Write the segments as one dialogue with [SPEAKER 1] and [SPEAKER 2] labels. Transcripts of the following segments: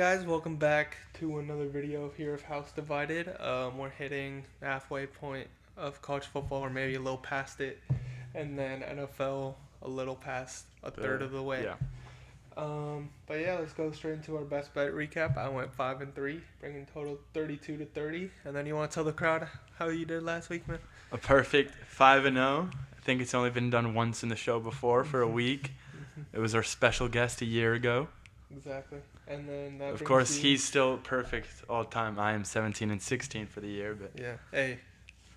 [SPEAKER 1] Guys, welcome back to another video here of House Divided. We're hitting the halfway point of college football, or maybe a little past it, and then NFL a little past a third of the way.
[SPEAKER 2] Yeah.
[SPEAKER 1] But yeah, let's go straight into our best bet recap. I went 5-3, bringing total 32-30. And then you want to tell the crowd how you did last week, man?
[SPEAKER 2] A perfect 5-0. I think it's only been done once in the show before for a week. It was our special guest a year ago.
[SPEAKER 1] Exactly. And then that
[SPEAKER 2] Of course, he's still perfect all time. I am 17-16 for the year, but
[SPEAKER 1] yeah. Hey,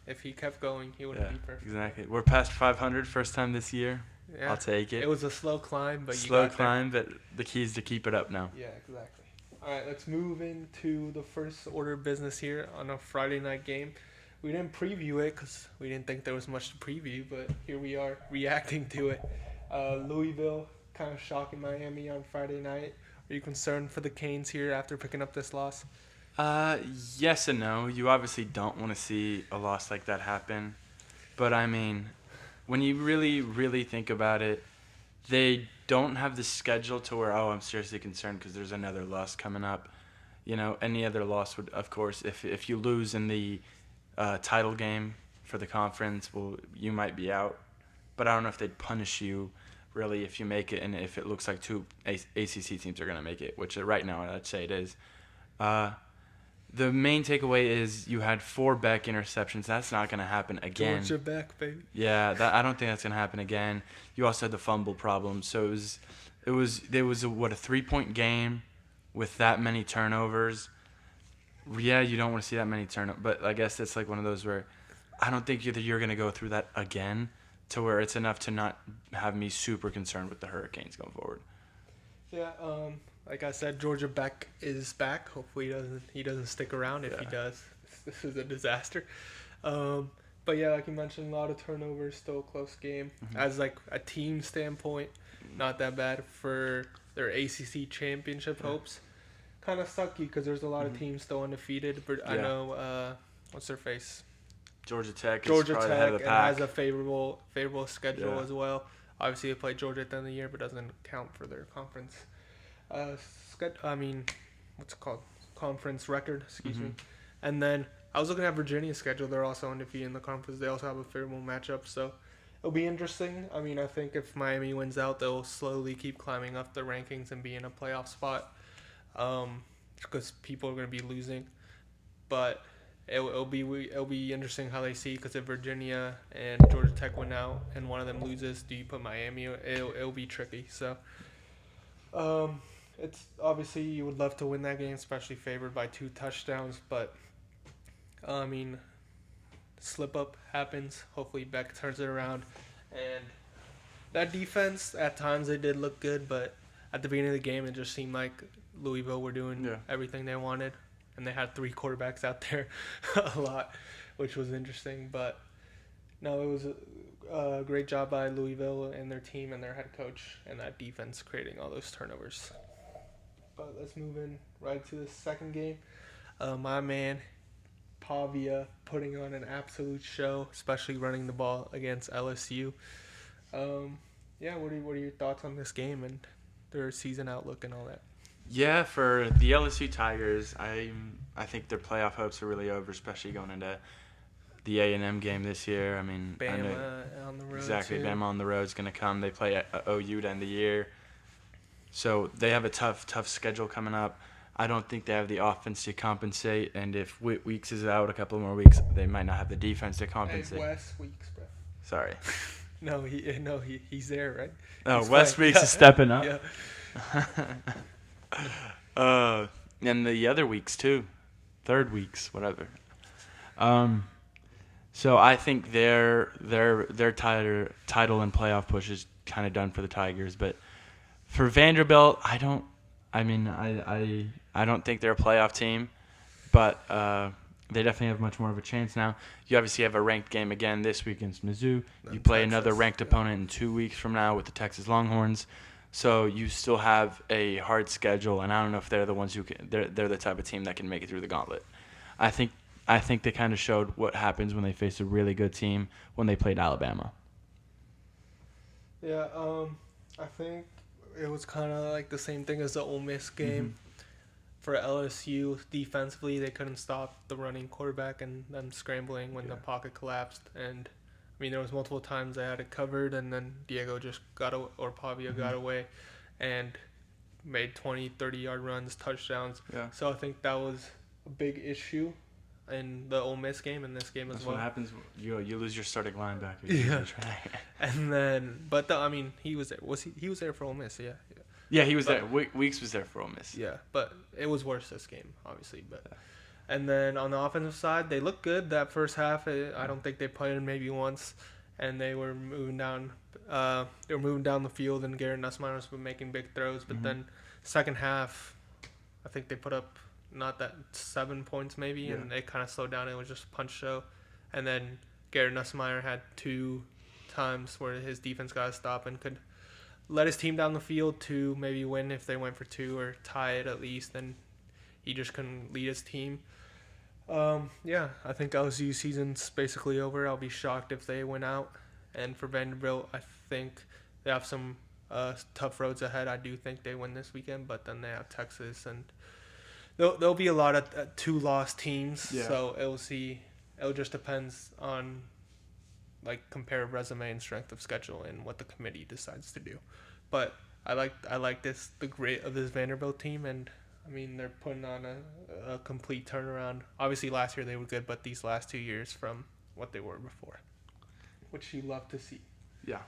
[SPEAKER 1] if he kept going, he would be perfect.
[SPEAKER 2] Exactly. We're past 500 first time this year.
[SPEAKER 1] Yeah.
[SPEAKER 2] I'll take it.
[SPEAKER 1] It was a slow climb, but
[SPEAKER 2] slow climb, but the key is to keep it up now.
[SPEAKER 1] Yeah, exactly. All right, let's move into the first order of business here on a Friday night game. We didn't preview it because we didn't think there was much to preview, but here we are reacting to it. Louisville kind of shocking Miami on Friday night. Are you concerned for the Canes here after picking up this loss?
[SPEAKER 2] Yes and no. You obviously don't want to see a loss like that happen. But, I mean, when you really, really think about it, they don't have the schedule to where, I'm seriously concerned because there's another loss coming up. You know, any other loss would, of course, if you lose in the title game for the conference, well, you might be out. But I don't know if they'd punish you, really, if you make it and if it looks like two ACC teams are going to make it, which right now I'd say it is. The main takeaway is you had 4 Beck interceptions. That's not going to happen again.
[SPEAKER 1] Georgia Beck, baby.
[SPEAKER 2] Yeah, I don't think that's going to happen again. You also had the fumble problem. So it was a 3-point game with that many turnovers. Yeah, you don't want to see that many turnovers, but I guess it's like one of those where I don't think you're going to go through that again to where it's enough to not have me super concerned with the Hurricanes going forward.
[SPEAKER 1] Yeah, like I said, Georgia Beck is back. Hopefully he doesn't stick around. If he does, this is a disaster. But yeah, like you mentioned, a lot of turnovers, still a close game. Mm-hmm. As like a team standpoint, not that bad for their ACC championship hopes. Kind of sucky because there's a lot of teams still undefeated. But I know what's their face?
[SPEAKER 2] Georgia Tech
[SPEAKER 1] has a favorable schedule as well. Obviously, they play Georgia at the end of the year, but doesn't count for their conference. What's it called? Conference record, excuse me. And then I was looking at Virginia's schedule. They're also undefeated in the conference. They also have a favorable matchup, so it'll be interesting. I mean, I think if Miami wins out, they'll slowly keep climbing up the rankings and be in a playoff spot, because people are going to be losing. But it'll be interesting how they see, because if Virginia and Georgia Tech win out and one of them loses, do you put Miami? It'll be tricky. So, it's obviously you would love to win that game, especially favored by 2 touchdowns. But I mean, slip up happens. Hopefully Beck turns it around, and that defense at times they did look good, but at the beginning of the game it just seemed like Louisville were doing everything they wanted. And they had 3 quarterbacks out there a lot, which was interesting. But no, it was a great job by Louisville and their team and their head coach and that defense creating all those turnovers. But let's move in right to the second game. My man, Pavia, putting on an absolute show, especially running the ball against LSU. What are your thoughts on this game and their season outlook and all that?
[SPEAKER 2] Yeah, for the LSU Tigers, I think their playoff hopes are really over, especially going into the A&M game this year. I mean,
[SPEAKER 1] Bama on the road.
[SPEAKER 2] Exactly,
[SPEAKER 1] too.
[SPEAKER 2] Bama on the road is going to come. They play at OU to end the year. So they have a tough schedule coming up. I don't think they have the offense to compensate, and if Weeks is out a couple more weeks, they might not have the defense to compensate.
[SPEAKER 1] Hey, Wes Weeks, bro.
[SPEAKER 2] Sorry.
[SPEAKER 1] He's there, right?
[SPEAKER 2] Oh, Wes Weeks is stepping up.
[SPEAKER 1] Yeah.
[SPEAKER 2] And the other weeks too, third weeks, whatever. So I think their title and playoff push is kind of done for the Tigers. But for Vanderbilt, I don't think they're a playoff team, but they definitely have much more of a chance now. You obviously have a ranked game again this week against Mizzou. You play another ranked opponent in 2 weeks from now with the Texas Longhorns. So you still have a hard schedule, and I don't know if they're the ones who can. They're the type of team that can make it through the gauntlet. I think they kind of showed what happens when they face a really good team when they played Alabama.
[SPEAKER 1] Yeah, I think it was kind of like the same thing as the Ole Miss game. for LSU defensively, they couldn't stop the running quarterback and them scrambling when the pocket collapsed. And I mean, there was multiple times they had it covered, and then Diego just Pavia got away, and made 20, 30-yard runs, touchdowns.
[SPEAKER 2] Yeah.
[SPEAKER 1] So I think that was a big issue in the Ole Miss game and this game as well.
[SPEAKER 2] That's what happens. You lose your starting linebacker.
[SPEAKER 1] Yeah. And then, but he was there. He was there for Ole Miss? Yeah.
[SPEAKER 2] Yeah, he was there. Weeks was there for Ole Miss.
[SPEAKER 1] Yeah, but it was worse this game, obviously. But and then on the offensive side, they looked good that first half. I don't think they played maybe once, and they were moving down. They were moving down the field, and Garrett Nussmeier was making big throws. But then second half, I think they put up not that 7 points maybe, and it kind of slowed down. It was just a punch show, and then Garrett Nussmeier had 2 times where his defense got a stop and could let his team down the field to maybe win if they went for 2 or tie it at least. Then he just couldn't lead his team. I think LSU season's basically over. I'll be shocked if they win out. And for Vanderbilt, I think they have some tough roads ahead. I do think they win this weekend, but then they have Texas, and there'll be a lot of 2-loss teams. Yeah. So it'll just depends on compare resume and strength of schedule and what the committee decides to do. But I like the grit of this Vanderbilt team, and I mean they're putting on a complete turnaround. Obviously last year they were good, but these last 2 years from what they were before, which you love to see.
[SPEAKER 2] Yeah.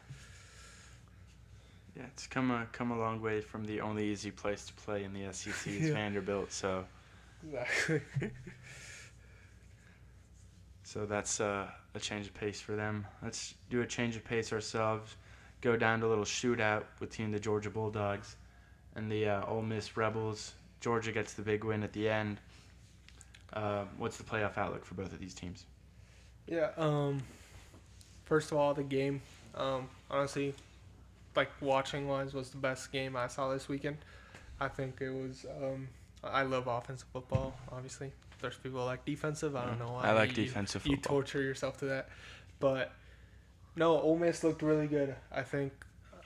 [SPEAKER 2] Yeah, it's come a long way from the only easy place to play in the SEC is Vanderbilt. So.
[SPEAKER 1] Exactly.
[SPEAKER 2] So that's a change of pace for them. Let's do a change of pace ourselves. Go down to a little shootout between the Georgia Bulldogs and the Ole Miss Rebels. Georgia gets the big win at the end. What's the playoff outlook for both of these teams?
[SPEAKER 1] Yeah. First of all, the game, honestly, watching wise, was the best game I saw this weekend. I think it was. I love offensive football, obviously. There's people who like defensive. I don't know why.
[SPEAKER 2] I like defensive football.
[SPEAKER 1] You torture yourself to that. But, no, Ole Miss looked really good. I think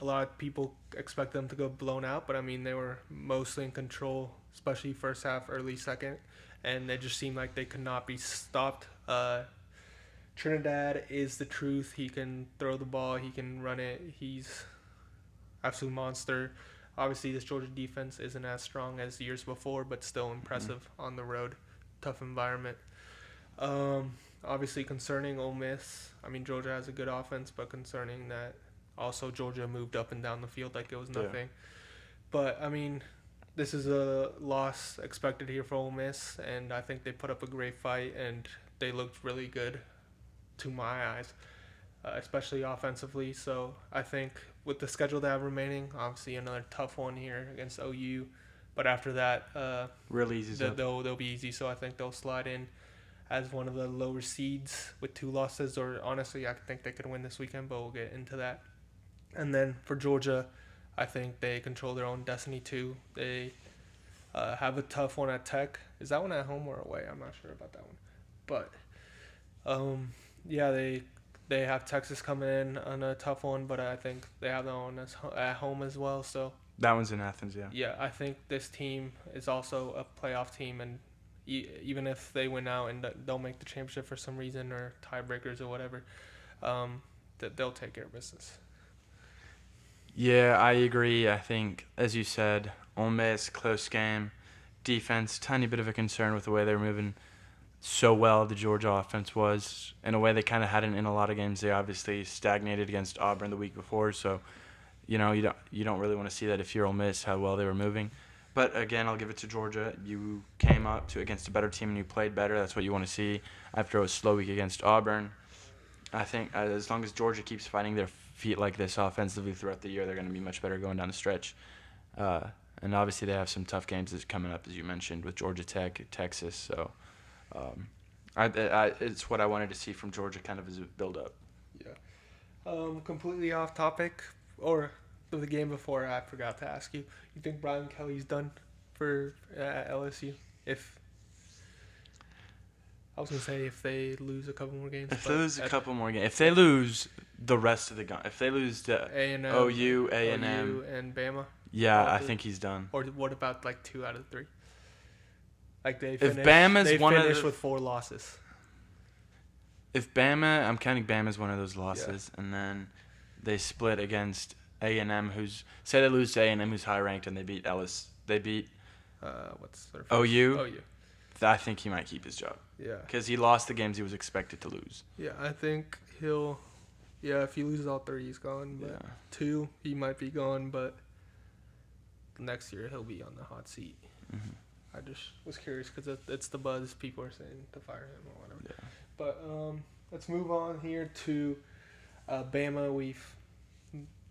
[SPEAKER 1] a lot of people expect them to go blown out, but, I mean, they were mostly in control, especially first half, early second, and they just seemed like they could not be stopped. Trinidad is the truth. He can throw the ball. He can run it. He's absolute monster. Obviously, this Georgia defense isn't as strong as years before, but still impressive on the road. Tough environment. Obviously concerning Ole Miss. I mean, Georgia has a good offense, but concerning that also Georgia moved up and down the field like it was nothing. Yeah. But, I mean, this is a loss expected here for Ole Miss, and I think they put up a great fight, and they looked really good to my eyes, especially offensively. So I think with the schedule they have remaining, obviously another tough one here against OU. But after that,
[SPEAKER 2] really easy.
[SPEAKER 1] They'll be easy. So I think they'll slide in as one of the lower seeds with 2 losses. Or honestly, I think they could win this weekend, but we'll get into that. And then for Georgia, I think they control their own destiny too. They have a tough one at Tech. Is that one at home or away? I'm not sure about that one. But they have Texas coming in on a tough one, but I think they have their own at home as well. So.
[SPEAKER 2] That one's in Athens, yeah.
[SPEAKER 1] Yeah, I think this team is also a playoff team, and even if they win out and don't make the championship for some reason or tiebreakers or whatever, that they'll take care of business.
[SPEAKER 2] Yeah, I agree. I think, as you said, Ole Miss, close game. Defense, tiny bit of a concern with the way they were moving so well the Georgia offense was. In a way they kind of hadn't in a lot of games. They obviously stagnated against Auburn the week before, so... You don't really want to see that if you're Ole Miss, how well they were moving. But, again, I'll give it to Georgia. You came up against a better team and you played better. That's what you want to see after a slow week against Auburn. I think as long as Georgia keeps finding their feet like this offensively throughout the year, they're going to be much better going down the stretch. And, obviously, they have some tough games that's coming up, as you mentioned, with Georgia Tech, Texas. So, it's what I wanted to see from Georgia kind of as a build-up.
[SPEAKER 1] Yeah. Completely off topic. Or the game before, I forgot to ask you. You think Brian Kelly's done for LSU? I was gonna say if they lose a couple more games.
[SPEAKER 2] If they lose the rest of the game, if they lose to
[SPEAKER 1] A&M,
[SPEAKER 2] OU, A&M,
[SPEAKER 1] and Bama.
[SPEAKER 2] Yeah, I think he's done.
[SPEAKER 1] Or what about 2 out of 3? Like they
[SPEAKER 2] If
[SPEAKER 1] finished,
[SPEAKER 2] Bama's
[SPEAKER 1] they
[SPEAKER 2] one of
[SPEAKER 1] finished
[SPEAKER 2] the-
[SPEAKER 1] with 4 losses.
[SPEAKER 2] If Bama, I'm counting Bama as one of those losses,
[SPEAKER 1] Yeah.
[SPEAKER 2] and then they split against A&M, who's say they lose to A&M, who's high ranked, and they beat Ellis. They beat
[SPEAKER 1] What's their first?
[SPEAKER 2] OU.
[SPEAKER 1] OU.
[SPEAKER 2] I think he might keep his job
[SPEAKER 1] Yeah.
[SPEAKER 2] because he lost the games he was expected to lose.
[SPEAKER 1] Yeah, I think he'll. Yeah, if he loses all 3, he's gone. But
[SPEAKER 2] Yeah.
[SPEAKER 1] 2, he might be gone. But next year he'll be on the hot seat.
[SPEAKER 2] Mm-hmm.
[SPEAKER 1] I just was curious because it's the buzz. People are saying to fire him or whatever.
[SPEAKER 2] Yeah.
[SPEAKER 1] But let's move on here to Bama. We've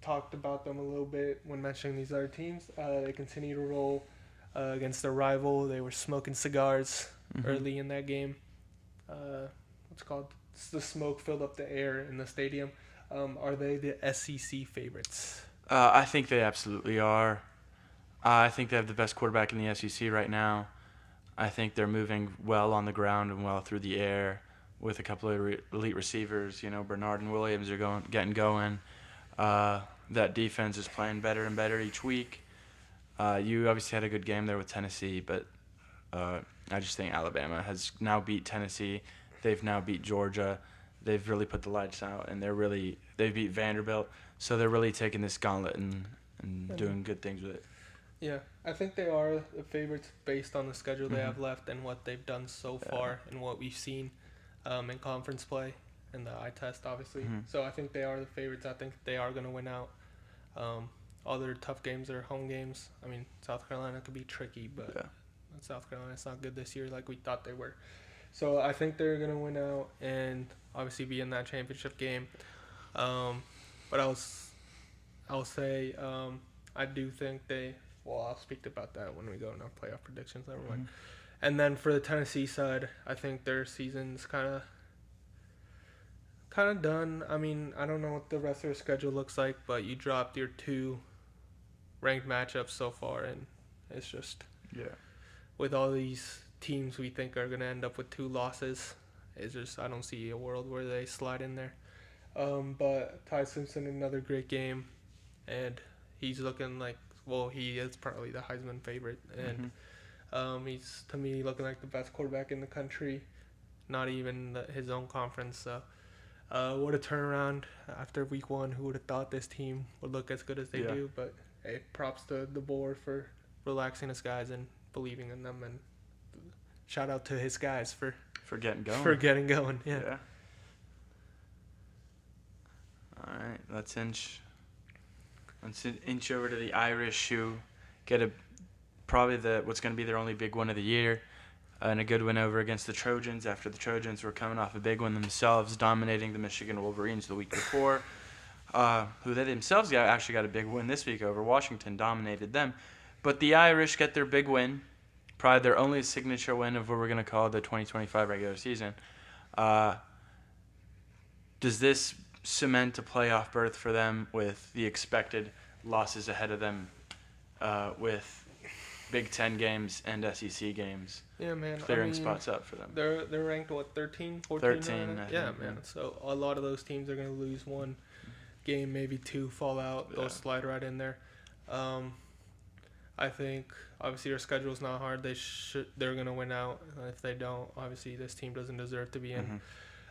[SPEAKER 1] talked about them a little bit when mentioning these other teams. They continue to roll against their rival. They were smoking cigars early in that game. What's it called? The smoke filled up the air in the stadium. Are they the SEC favorites?
[SPEAKER 2] I think they absolutely are. I think they have the best quarterback in the SEC right now. I think they're moving well on the ground and well through the air with a couple of elite receivers. You know, Bernard and Williams are getting going. That defense is playing better and better each week. You obviously had a good game there with Tennessee, but I just think Alabama has now beat Tennessee. They've now beat Georgia. They've really put the lights out, and they beat Vanderbilt. So they're really taking this gauntlet and doing good things with it.
[SPEAKER 1] Yeah, I think they are the favorites based on the schedule they have left and what they've done so far and what we've seen in conference play and the eye test, obviously. So I think they are the favorites. I think they are going to win out. All their tough games are home games. I mean, South Carolina could be tricky, but South Carolina's not good this year like we thought they were. So I think they're going to win out and obviously be in that championship game. But I'll say I do think they. Well, I'll speak about that when we go in our playoff predictions. Never mind. And then for the Tennessee side, I think their season's kind of done. I mean, I don't know what the rest of their schedule looks like, but you dropped your 2 ranked matchups so far, and it's just with all these teams we think are going to end up with 2 losses. It's just I don't see a world where they slide in there. But Ty Simpson, another great game, and he's looking like. Well, he is probably the Heisman favorite, and he's, to me, looking like the best quarterback in the country, not even his own conference. So, what a turnaround after week 1. Who would have thought this team would look as good as they do? But, hey, props to the board for relaxing his guys and believing in them, and shout out to his guys for
[SPEAKER 2] getting going.
[SPEAKER 1] Yeah.
[SPEAKER 2] All right, let's inch over to the Irish, who get what's going to be their only big win of the year, and a good win over against the Trojans after the Trojans were coming off a big win themselves, dominating the Michigan Wolverines the week before, who they themselves actually got a big win this week over Washington, dominated them. But the Irish get their big win, probably their only signature win of what we're going to call the 2025 regular season. Does this cement a playoff berth for them with the expected losses ahead of them with Big Ten games and SEC games?
[SPEAKER 1] Yeah, man.
[SPEAKER 2] Clearing spots up for them.
[SPEAKER 1] They're ranked, 13, 14?
[SPEAKER 2] 13,
[SPEAKER 1] Yeah, man. So a lot of those teams are going to lose 1 game, maybe 2 fall out. They'll slide right in there. I think, obviously, their schedule's not hard. They're going to win out. If they don't, obviously, this team doesn't deserve to be in.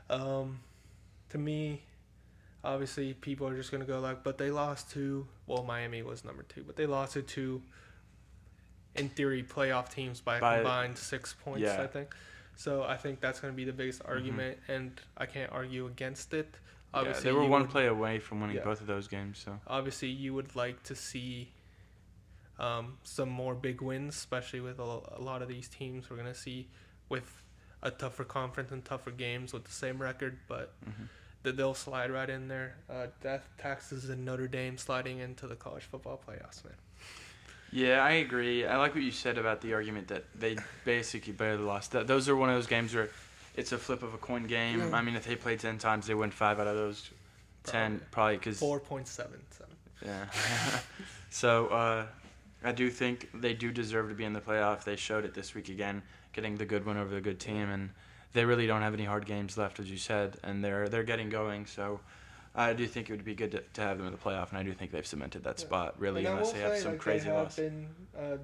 [SPEAKER 1] To me, obviously, people are just going to go but they lost to, Miami was number 2, but they lost to 2, in theory, playoff teams by a combined 6 points, I think. So I think that's going to be the biggest argument, and I can't argue against it. Obviously,
[SPEAKER 2] they were one play away from winning both of those games. So
[SPEAKER 1] obviously, you would like to see some more big wins, especially with a lot of these teams we're going to see with a tougher conference and tougher games with the same record, but they'll slide right in there. Death taxes and Notre Dame sliding into the college football playoffs, man.
[SPEAKER 2] Yeah, I agree. I like what you said about the argument that they basically barely lost. Those are one of those games where it's a flip of a coin game. Yeah. I mean, if they play 10 times, they win 5 out of those 10, probably because
[SPEAKER 1] 4.77.
[SPEAKER 2] Yeah. So I do think they do deserve to be in the playoff. They showed it this week again, getting the good win over the good team, and they really don't have any hard games left, as you said, and they're getting going. So I do think it would be good to have them in the playoff, and I do think they've cemented that spot, really, unless they have some crazy loss.
[SPEAKER 1] They have been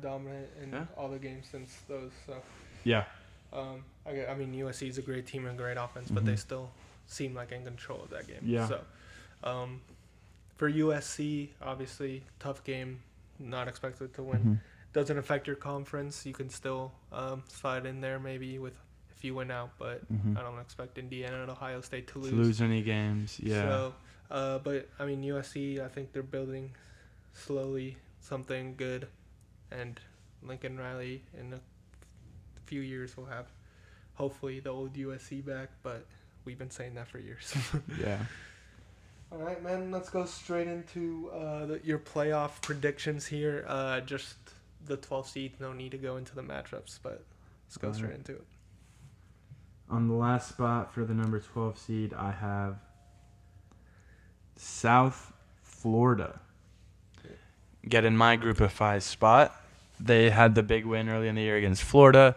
[SPEAKER 1] dominant in all the games since those. So
[SPEAKER 2] Yeah.
[SPEAKER 1] I mean, USC is a great team and great offense, but they still seem like in control of that game.
[SPEAKER 2] Yeah.
[SPEAKER 1] So, for USC, obviously, tough game, not expected to win. Doesn't affect your conference. You can still slide in there maybe if you win out, but I don't expect Indiana and Ohio State to lose
[SPEAKER 2] any games. Yeah.
[SPEAKER 1] So, but I mean, USC, I think they're building slowly something good, and Lincoln Riley in a few years will have hopefully the old USC back, but we've been saying that for years.
[SPEAKER 2] Yeah.
[SPEAKER 1] All right, man, let's go straight into your playoff predictions here. Just the 12 seed, no need to go into the matchups, but let's go straight into it.
[SPEAKER 2] On the last spot for the number 12 seed, I have South Florida. Get in my group of 5 spot. They had the big win early in the year against Florida.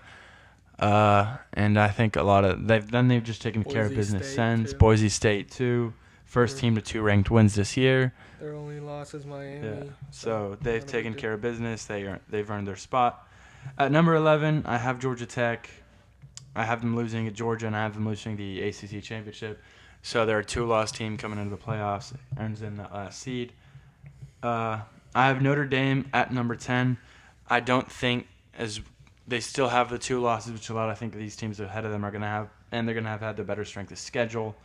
[SPEAKER 2] And I think they've just taken care of business since. Boise State too. First team to 2 ranked wins this year.
[SPEAKER 1] Their only loss is Miami.
[SPEAKER 2] Yeah. So they've taken care of business. They've earned their spot. At number 11, I have Georgia Tech. I have them losing at Georgia, and I have them losing the ACC championship. So they're a 2-loss team coming into the playoffs. Earns in that last seed. I have Notre Dame at number 10. I don't think they still have the 2 losses, which I think these teams ahead of them are going to have, and they're going to have had the better strength of schedule.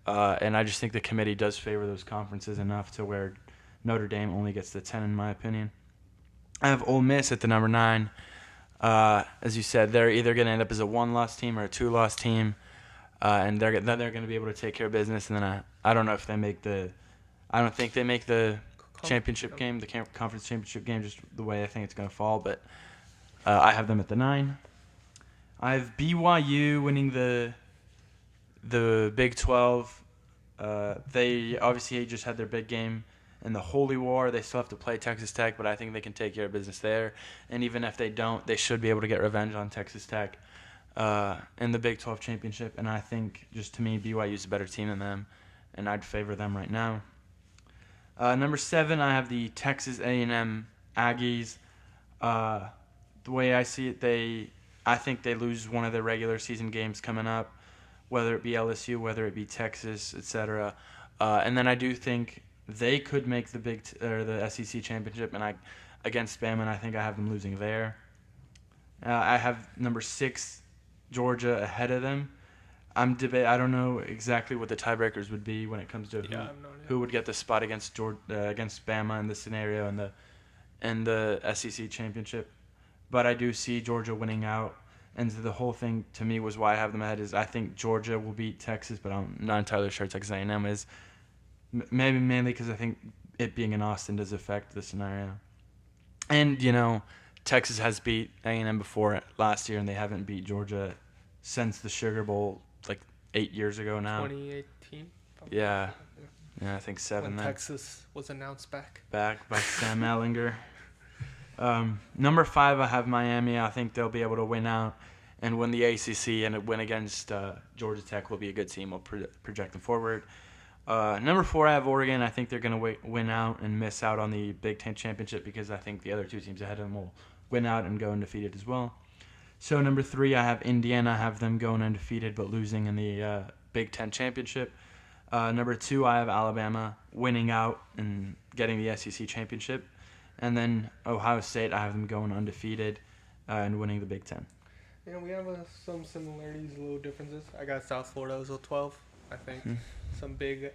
[SPEAKER 2] And I just think the committee does favor those conferences enough to where Notre Dame only gets the 10, in my opinion. I have Ole Miss at the number 9. As you said, they're either going to end up as a 1-loss team or a 2-loss team, and they're going to be able to take care of business. And then I don't know if they make I don't think they make the championship game, the conference championship game, just the way I think it's going to fall. But I have them at the 9. I have BYU winning the Big 12. They obviously just had their big game in the Holy War. They still have to play Texas Tech, but I think they can take care of business there. And even if they don't, they should be able to get revenge on Texas Tech in the Big 12 championship. And I think, just to me, BYU is a better team than them, and I'd favor them right now. Number 7, I have the Texas A&M Aggies. The way I see it, I think they lose one of their regular season games coming up, whether it be LSU, whether it be Texas, etc. And then I do think they could make the SEC championship, and against Bama, and I think I have them losing there. I have number 6, Georgia, ahead of them. I don't know exactly what the tiebreakers would be when it comes to who would get the spot against Bama in this scenario and the SEC championship. But I do see Georgia winning out. And the whole thing, to me, was why I have them ahead is I think Georgia will beat Texas, but I'm not entirely sure Texas A&M is. Maybe mainly because I think it being in Austin does affect the scenario. And, Texas has beat A&M before last year, and they haven't beat Georgia since the Sugar Bowl, 8 years ago now.
[SPEAKER 1] 2018?
[SPEAKER 2] Yeah. Yeah, I think 7
[SPEAKER 1] when
[SPEAKER 2] then.
[SPEAKER 1] Texas was announced back.
[SPEAKER 2] Back by Sam Ellinger. Number 5, I have Miami. I think they'll be able to win out and win the ACC, and a win against Georgia Tech will be a good team. We'll project them forward. Number 4, I have Oregon. I think they're going to win out and miss out on the Big Ten championship because I think the other 2 teams ahead of them will win out and go undefeated as well. So number 3, I have Indiana. I have them going undefeated but losing in the Big Ten championship. Number 2, I have Alabama winning out and getting the SEC championship. And then Ohio State, I have them going undefeated and winning the Big Ten.
[SPEAKER 1] Yeah, we have some similarities, little differences. I got South Florida as a 12. I think some big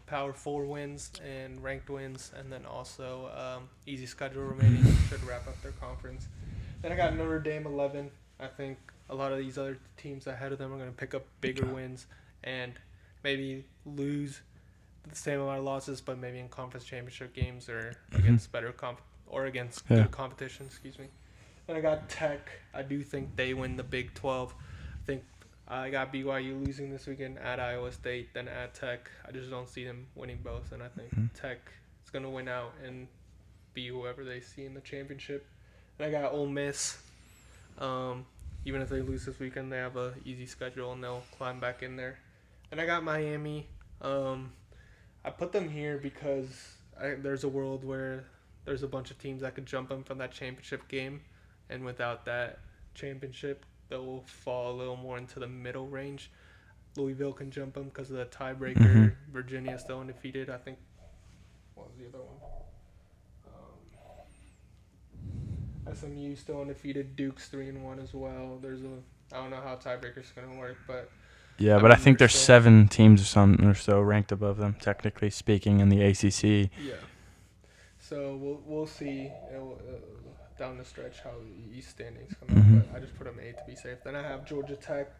[SPEAKER 1] Power 4 wins and ranked wins, and then also easy schedule remaining should wrap up their conference. Then I got Notre Dame 11. I think a lot of these other teams ahead of them are going to pick up bigger wins and maybe lose the same amount of losses, but maybe in conference championship games or against better good competition. Excuse me. Then I got Tech. I do think they win the Big 12. I think I got BYU losing this weekend at Iowa State, then at Tech. I just don't see them winning both, and I think Tech is going to win out and be whoever they see in the championship. And I got Ole Miss. Even if they lose this weekend, they have a easy schedule and they'll climb back in there. And I got Miami. I put them here because there's a world where there's a bunch of teams that could jump them from that championship game, and without that championship, they'll fall a little more into the middle range. Louisville can jump them because of the tiebreaker.
[SPEAKER 2] Mm-hmm.
[SPEAKER 1] Virginia still undefeated. I think. What was the other one? SMU still undefeated. Duke's 3-1 as well. I don't know how tiebreaker's gonna work, but
[SPEAKER 2] Yeah,
[SPEAKER 1] I
[SPEAKER 2] but I
[SPEAKER 1] mean,
[SPEAKER 2] think
[SPEAKER 1] they're
[SPEAKER 2] there's
[SPEAKER 1] still-
[SPEAKER 2] 7 teams or so ranked above them, technically speaking, in the ACC.
[SPEAKER 1] yeah. So we'll see down the stretch how the East standings come
[SPEAKER 2] Mhm.
[SPEAKER 1] out. But I just put them 8 to be safe. Then I have Georgia Tech.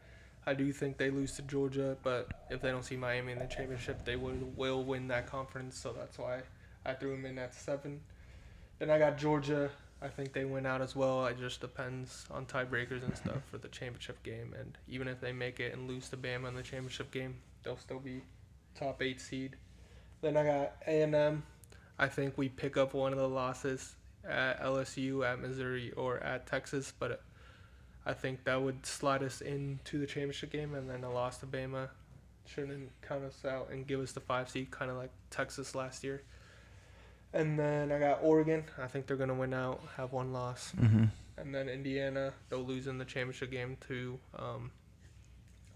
[SPEAKER 1] I do think they lose to Georgia, but if they don't see Miami in the championship, they will win that conference. So that's why I threw them in at 7. Then I got Georgia. I think they win out as well. It just depends on tiebreakers and stuff for the championship game. And even if they make it and lose to Bama in the championship game, they'll still be top 8 seed. Then I got A&M. I think we pick up one of the losses at LSU, at Missouri, or at Texas, but I think that would slide us into the championship game, and then a loss to Bama shouldn't count us out and give us the 5 seed, kind of like Texas last year. And then I got Oregon. I think they're going to win out, have 1 loss.
[SPEAKER 2] Mm-hmm.
[SPEAKER 1] And then Indiana, they'll lose in the championship game to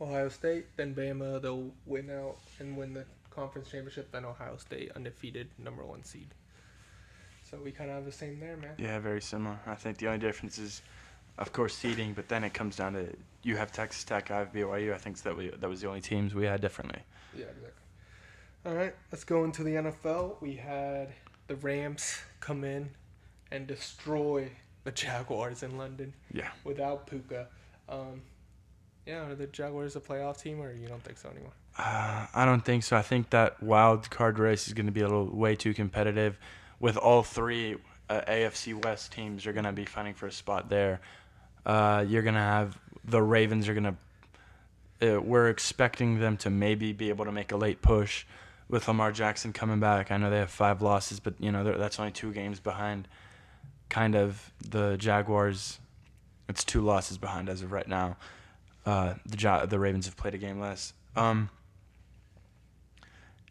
[SPEAKER 1] Ohio State. Then Bama, they'll win out and win the conference championship. Then Ohio State, undefeated, number 1 seed. So we kind of have the same there, man.
[SPEAKER 2] Yeah, very similar. I think the only difference is, of course, seeding, but then it comes down to you have Texas Tech, I have BYU. I think that was the only teams we had differently.
[SPEAKER 1] Yeah, exactly. All right, let's go into the NFL. We had the Rams come in and destroy the Jaguars in London.
[SPEAKER 2] Yeah.
[SPEAKER 1] Without Puka. Are the Jaguars a playoff team, or you don't think so anymore?
[SPEAKER 2] I don't think so. I think that wild card race is going to be a little way too competitive. With all 3 AFC West teams are going to be fighting for a spot there. You're going to have the Ravens are going to. We're expecting them to maybe be able to make a late push with Lamar Jackson coming back. I know they have 5 losses, but that's only 2 games behind. Kind of the Jaguars. It's 2 losses behind as of right now. The Ravens have played a game less.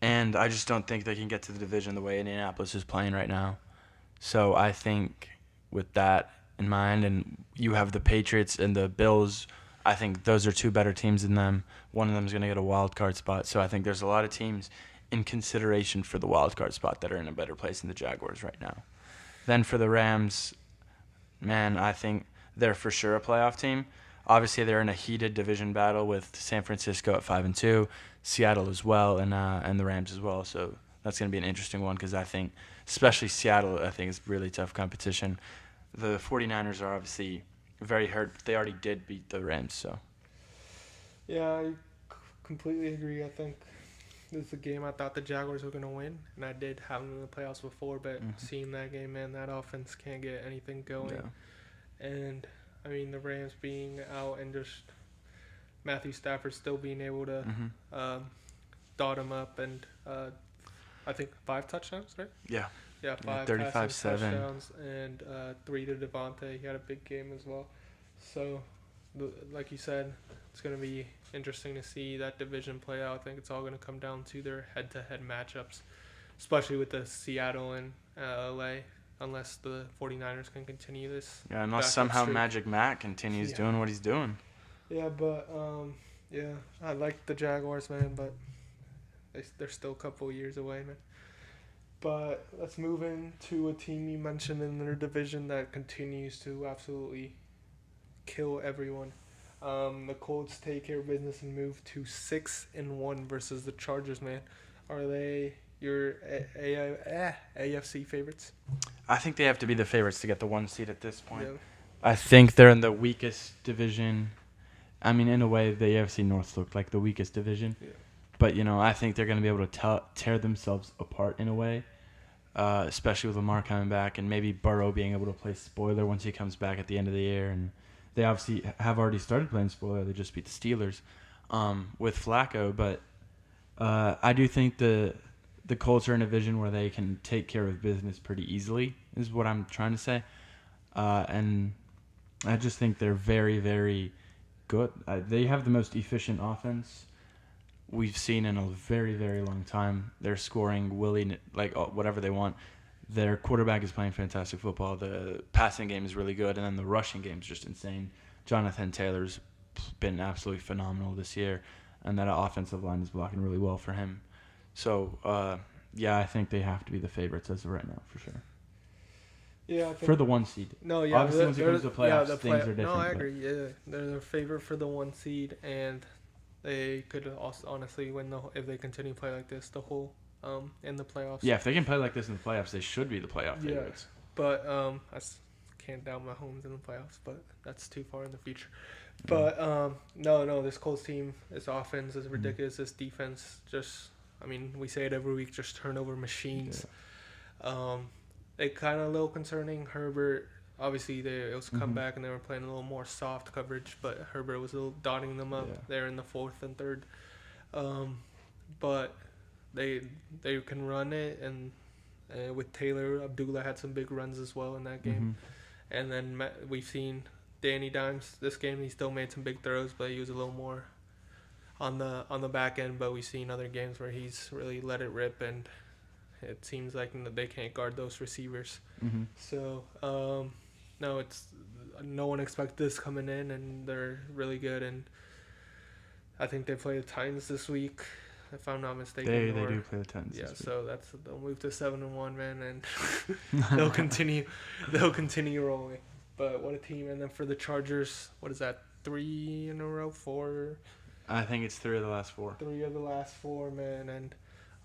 [SPEAKER 2] And I just don't think they can get to the division the way Indianapolis is playing right now. So I think with that in mind, and you have the Patriots and the Bills, I think those are 2 better teams than them. One of them is going to get a wild card spot. So I think there's a lot of teams in consideration for the wild card spot that are in a better place than the Jaguars right now. Then for the Rams, man, I think they're for sure a playoff team. Obviously, they're in a heated division battle with San Francisco at 5-2, Seattle as well, and the Rams as well. So that's going to be an interesting one because I think, especially Seattle, I think is really tough competition. The 49ers are obviously very hurt. They already did beat the Rams, so.
[SPEAKER 1] Yeah, I completely agree. I think this is a game I thought the Jaguars were going to win, and I did have them in the playoffs before, but seeing that game, man, that offense can't get anything going.
[SPEAKER 2] Yeah.
[SPEAKER 1] And I mean, the Rams being out and just Matthew Stafford still being able to dot him up, and I think 5 touchdowns, right?
[SPEAKER 2] Yeah.
[SPEAKER 1] Yeah, 5
[SPEAKER 2] 35-7
[SPEAKER 1] touchdowns and 3 to Devontae. He had a big game as well. So, like you said, it's going to be interesting to see that division play out. I think it's all going to come down to their head-to-head matchups, especially with the Seattle and LA. Unless the 49ers can continue this.
[SPEAKER 2] Yeah, unless somehow Magic Matt continues doing what he's doing.
[SPEAKER 1] Yeah, but, I like the Jaguars, man, but they're still a couple years away, man. But let's move into a team you mentioned in their division that continues to absolutely kill everyone. The Colts take care of business and move to 6-1 versus the Chargers, man. Are they your AFC favorites?
[SPEAKER 2] I think they have to be the favorites to get the 1 seed at this point.
[SPEAKER 1] Yeah.
[SPEAKER 2] I think they're in the weakest division. I mean, in a way, the AFC North looked like the weakest division.
[SPEAKER 1] Yeah.
[SPEAKER 2] But, I think they're going to be able to tear themselves apart in a way, especially with Lamar coming back and maybe Burrow being able to play spoiler once he comes back at the end of the year. And they obviously have already started playing spoiler. They just beat the Steelers with Flacco. But I do think the Colts are in a division where they can take care of business pretty easily, is what I'm trying to say. And I just think they're very, very good. They have the most efficient offense we've seen in a very, very long time. They're scoring whatever they want. Their quarterback is playing fantastic football. The passing game is really good, and then the rushing game is just insane. Jonathan Taylor's been absolutely phenomenal this year, and that offensive line is blocking really well for him. So, I think they have to be the favorites as of right now, for sure.
[SPEAKER 1] Yeah,
[SPEAKER 2] For the 1 seed.
[SPEAKER 1] No, yeah.
[SPEAKER 2] Obviously, once it comes to playoffs, things are different.
[SPEAKER 1] No, I agree. Yeah, they're the favorite for the 1 seed, and they could also honestly win if they continue to play like this the whole in the playoffs.
[SPEAKER 2] Yeah, if they can play like this in the playoffs, they should be the playoff favorites.
[SPEAKER 1] But can't doubt Mahomes in the playoffs, but that's too far in the future. But no, this Colts team, this offense is ridiculous. This defense, we say it every week, just turnover machines. Yeah. They kind of a little concerning. Herbert, obviously, it was a comeback and they were playing a little more soft coverage, but Herbert was a little dotting them up there in the 4th and 3rd. But they can run it, and with Taylor, Abdullah had some big runs as well in that game. And then we've seen Danny Dimes this game. He still made some big throws, but he was a little more on the back end. But we've seen other games where he's really let it rip, and it seems like they can't guard those receivers. So, no one expected this coming in, and they're really good. And I think they play the Titans this week, if I'm not mistaken.
[SPEAKER 2] They do play the Titans.
[SPEAKER 1] Yeah, so they'll move to 7-1, man, and they'll continue rolling. But what a team! And then for the Chargers, what is that? 3 in a row, 4?
[SPEAKER 2] I think it's 3 of the last 4.
[SPEAKER 1] 3 of the last 4, man, and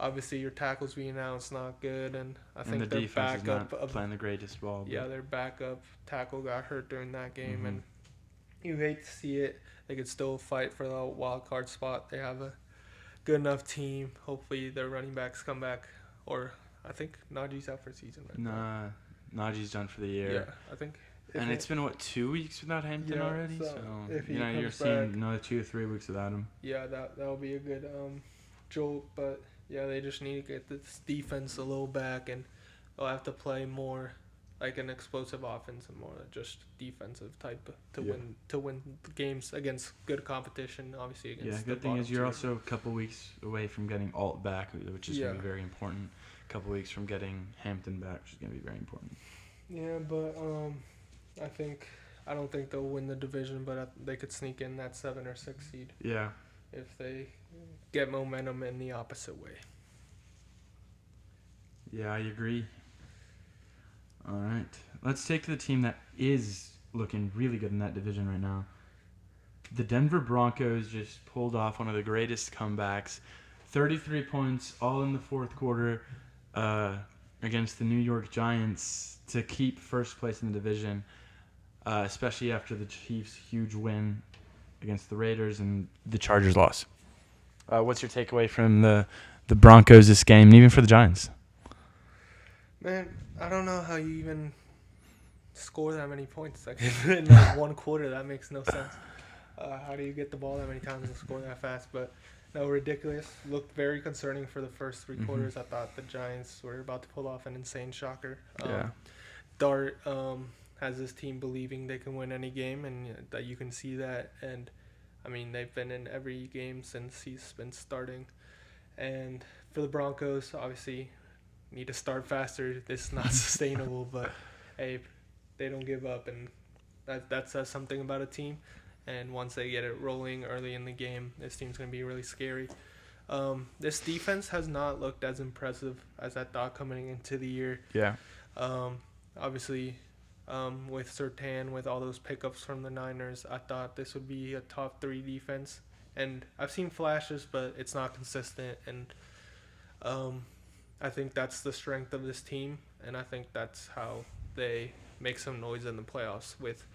[SPEAKER 1] obviously your tackles being out is not good, and I think their
[SPEAKER 2] defense
[SPEAKER 1] backup
[SPEAKER 2] is not playing the greatest ball.
[SPEAKER 1] Yeah, their backup tackle got hurt during that game, and you hate to see it. They could still fight for the wild card spot. They have a good enough team. Hopefully their running backs come back, or I think Najee's out for the season right now.
[SPEAKER 2] Najee's done for the year.
[SPEAKER 1] Yeah, I think.
[SPEAKER 2] And it's been 2 weeks without Hampton already, so you're seeing another 2 or 3 weeks without him.
[SPEAKER 1] Yeah, that'll be a good jolt, but yeah, they just need to get this defense a little back, and they'll have to play more like an explosive offense and more just defensive type to win games against good competition. Obviously, against
[SPEAKER 2] good thing is you're also a couple weeks away from getting Alt back, which is going to be very important. A couple weeks from getting Hampton back, which is going to be very important.
[SPEAKER 1] Yeah, but I don't think they'll win the division, but they could sneak in that 7 or 6 seed.
[SPEAKER 2] Yeah.
[SPEAKER 1] If they get momentum in the opposite way.
[SPEAKER 2] Yeah, I agree. All right. Let's take to the team that is looking really good in that division right now. The Denver Broncos just pulled off one of the greatest comebacks. 33 points, all in the 4th quarter, against the New York Giants to keep first place in the division, especially after the Chiefs' huge win against the Raiders and the Chargers' loss. What's your takeaway from the Broncos this game, and even for the Giants?
[SPEAKER 1] Man, I don't know how you even score that many points in one quarter. That makes no sense. How do you get the ball that many times and score that fast? But no, ridiculous. Looked very concerning for the first 3 quarters. I thought the Giants were about to pull off an insane shocker. Dart has this team believing they can win any game, and that you can see that. And they've been in every game since he's been starting. And for the Broncos, obviously, need to start faster. This is not sustainable, but hey, they don't give up, and that says something about a team. And once they get it rolling early in the game, this team's going to be really scary. This defense has not looked as impressive as I thought coming into the year.
[SPEAKER 2] Yeah.
[SPEAKER 1] Obviously, with Surtain, with all those pickups from the Niners, I thought this would be a top 3 defense. And I've seen flashes, but it's not consistent. And I think that's the strength of this team, and I think that's how they make some noise in the playoffs, with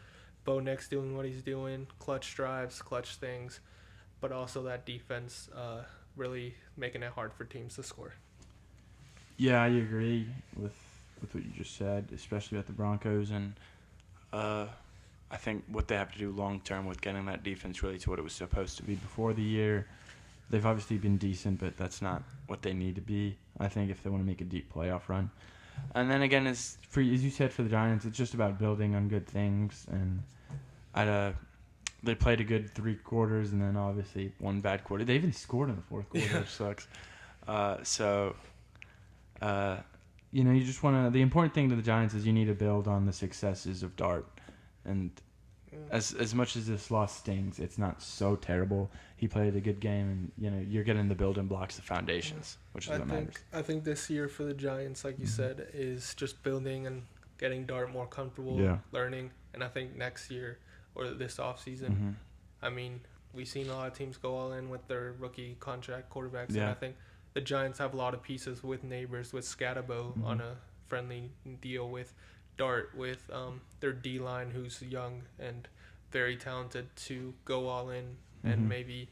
[SPEAKER 1] Bo Nix doing what he's doing, clutch drives, clutch things, but also that defense really making it hard for teams to score.
[SPEAKER 2] Yeah, I agree with what you just said, especially about the Broncos, and I think what they have to do long term with getting that defense really to what it was supposed to be before the year. They've obviously been decent, but that's not what they need to be, I think, if they want to make a deep playoff run. And then again, as you said, for the Giants, it's just about building on good things. And they played a good 3 quarters, and then obviously 1 bad quarter. They even scored in the 4th quarter, which sucks. You just want to. The important thing to the Giants is you need to build on the successes of Dart, and as much as this loss stings, it's not so terrible. He played a good game, and you're getting the building blocks, the foundations, which is what matters.
[SPEAKER 1] I think this year for the Giants, like you said, is just building and getting Dart more comfortable, learning. And I think next year or this offseason, I mean, we've seen a lot of teams go all in with their rookie contract quarterbacks, and I think the Giants have a lot of pieces with Neighbors, with Scatabo on a friendly deal, with Dart, with their D-line who's young and very talented to go all in and maybe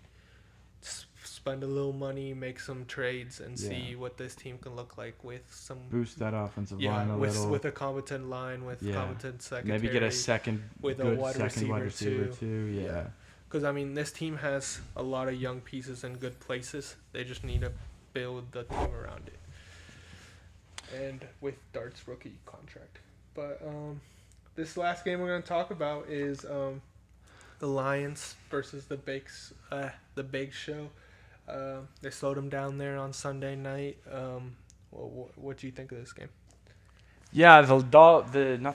[SPEAKER 1] spend a little money, make some trades, and see what this team can look like with some
[SPEAKER 2] boost that offensive line a little.
[SPEAKER 1] With a competent line, with competent secondary.
[SPEAKER 2] Maybe get a second
[SPEAKER 1] with
[SPEAKER 2] good
[SPEAKER 1] a wide receiver
[SPEAKER 2] too. Yeah.
[SPEAKER 1] Because I mean, this team has a lot of young pieces in good places. They just need to build the team around it. And with Dart's rookie contract. But this last game we're going to talk about is the Lions versus the Big Show. They slowed them down there on Sunday night. What do you think of this game?
[SPEAKER 2] Yeah, not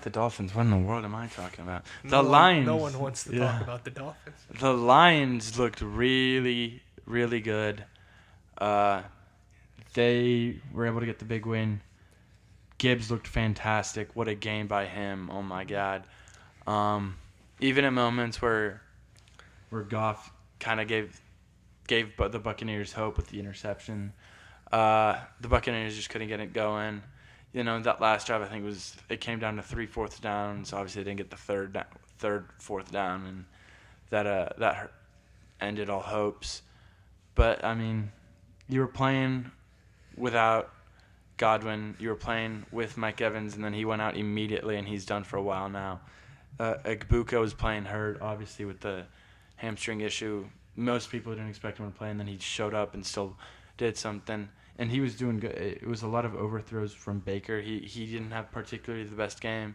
[SPEAKER 2] the Dolphins. What in the world am I talking about? Lions.
[SPEAKER 1] No one wants to talk about the Dolphins.
[SPEAKER 2] The Lions looked really, really good. They were able to get the big win. Gibbs looked fantastic. What a game by him. Oh, my God. Even in moments where Goff kind of gave the Buccaneers hope with the interception, the Buccaneers just couldn't get it going. That last drive, I think it came down to 3 4th downs. Obviously, they didn't get the third, 4th down, and that ended all hopes. But I mean, you were playing without Godwin. You were playing with Mike Evans, and then he went out immediately, and he's done for a while now. Igbuka was playing hurt, obviously, with the hamstring issue. Most people didn't expect him to play, and then he showed up and still did something. And he was doing good. It was a lot of overthrows from Baker. He didn't have particularly the best game.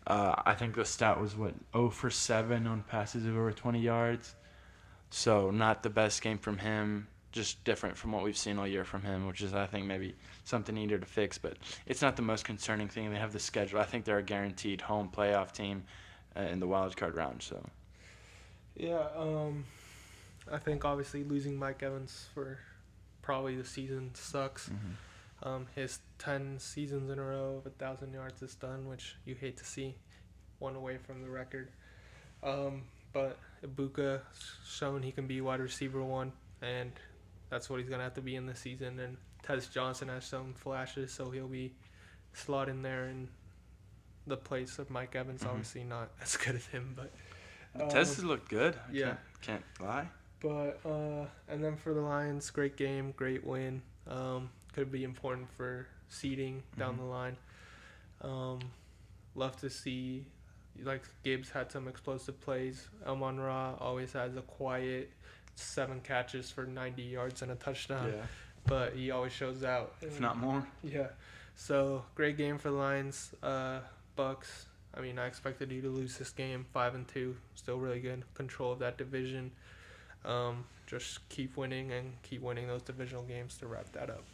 [SPEAKER 2] I think the stat was, 0 for 7 on passes of over 20 yards. So not the best game from him, just different from what we've seen all year from him, which is, I think, maybe something needed to fix. But it's not the most concerning thing. They have the schedule. I think they're a guaranteed home playoff team in the wild card round. So.
[SPEAKER 1] Yeah, I think obviously losing Mike Evans for probably the season sucks. His 10 seasons in a row of 1,000 yards is done, which you hate to see, one away from the record. But Ibuka shown he can be wide receiver 1, and that's what he's going to have to be in this season. And Tez Johnson has shown flashes, so he'll be slot in there in the place of Mike Evans. Obviously not as good as him, but
[SPEAKER 2] Tez has looked good. Can't lie.
[SPEAKER 1] But and then for the Lions, great game, great win. Could be important for seeding down the line. Love to see, like, Gibbs had some explosive plays. Amon-Ra always has a quiet 7 catches for 90 yards and a touchdown.
[SPEAKER 2] Yeah.
[SPEAKER 1] But he always shows out.
[SPEAKER 2] If not more.
[SPEAKER 1] Yeah. So great game for the Lions. Bucks. I mean, I expected you to lose this game. 5-2, still really good. Control of that division. Just keep winning those divisional games to wrap that up.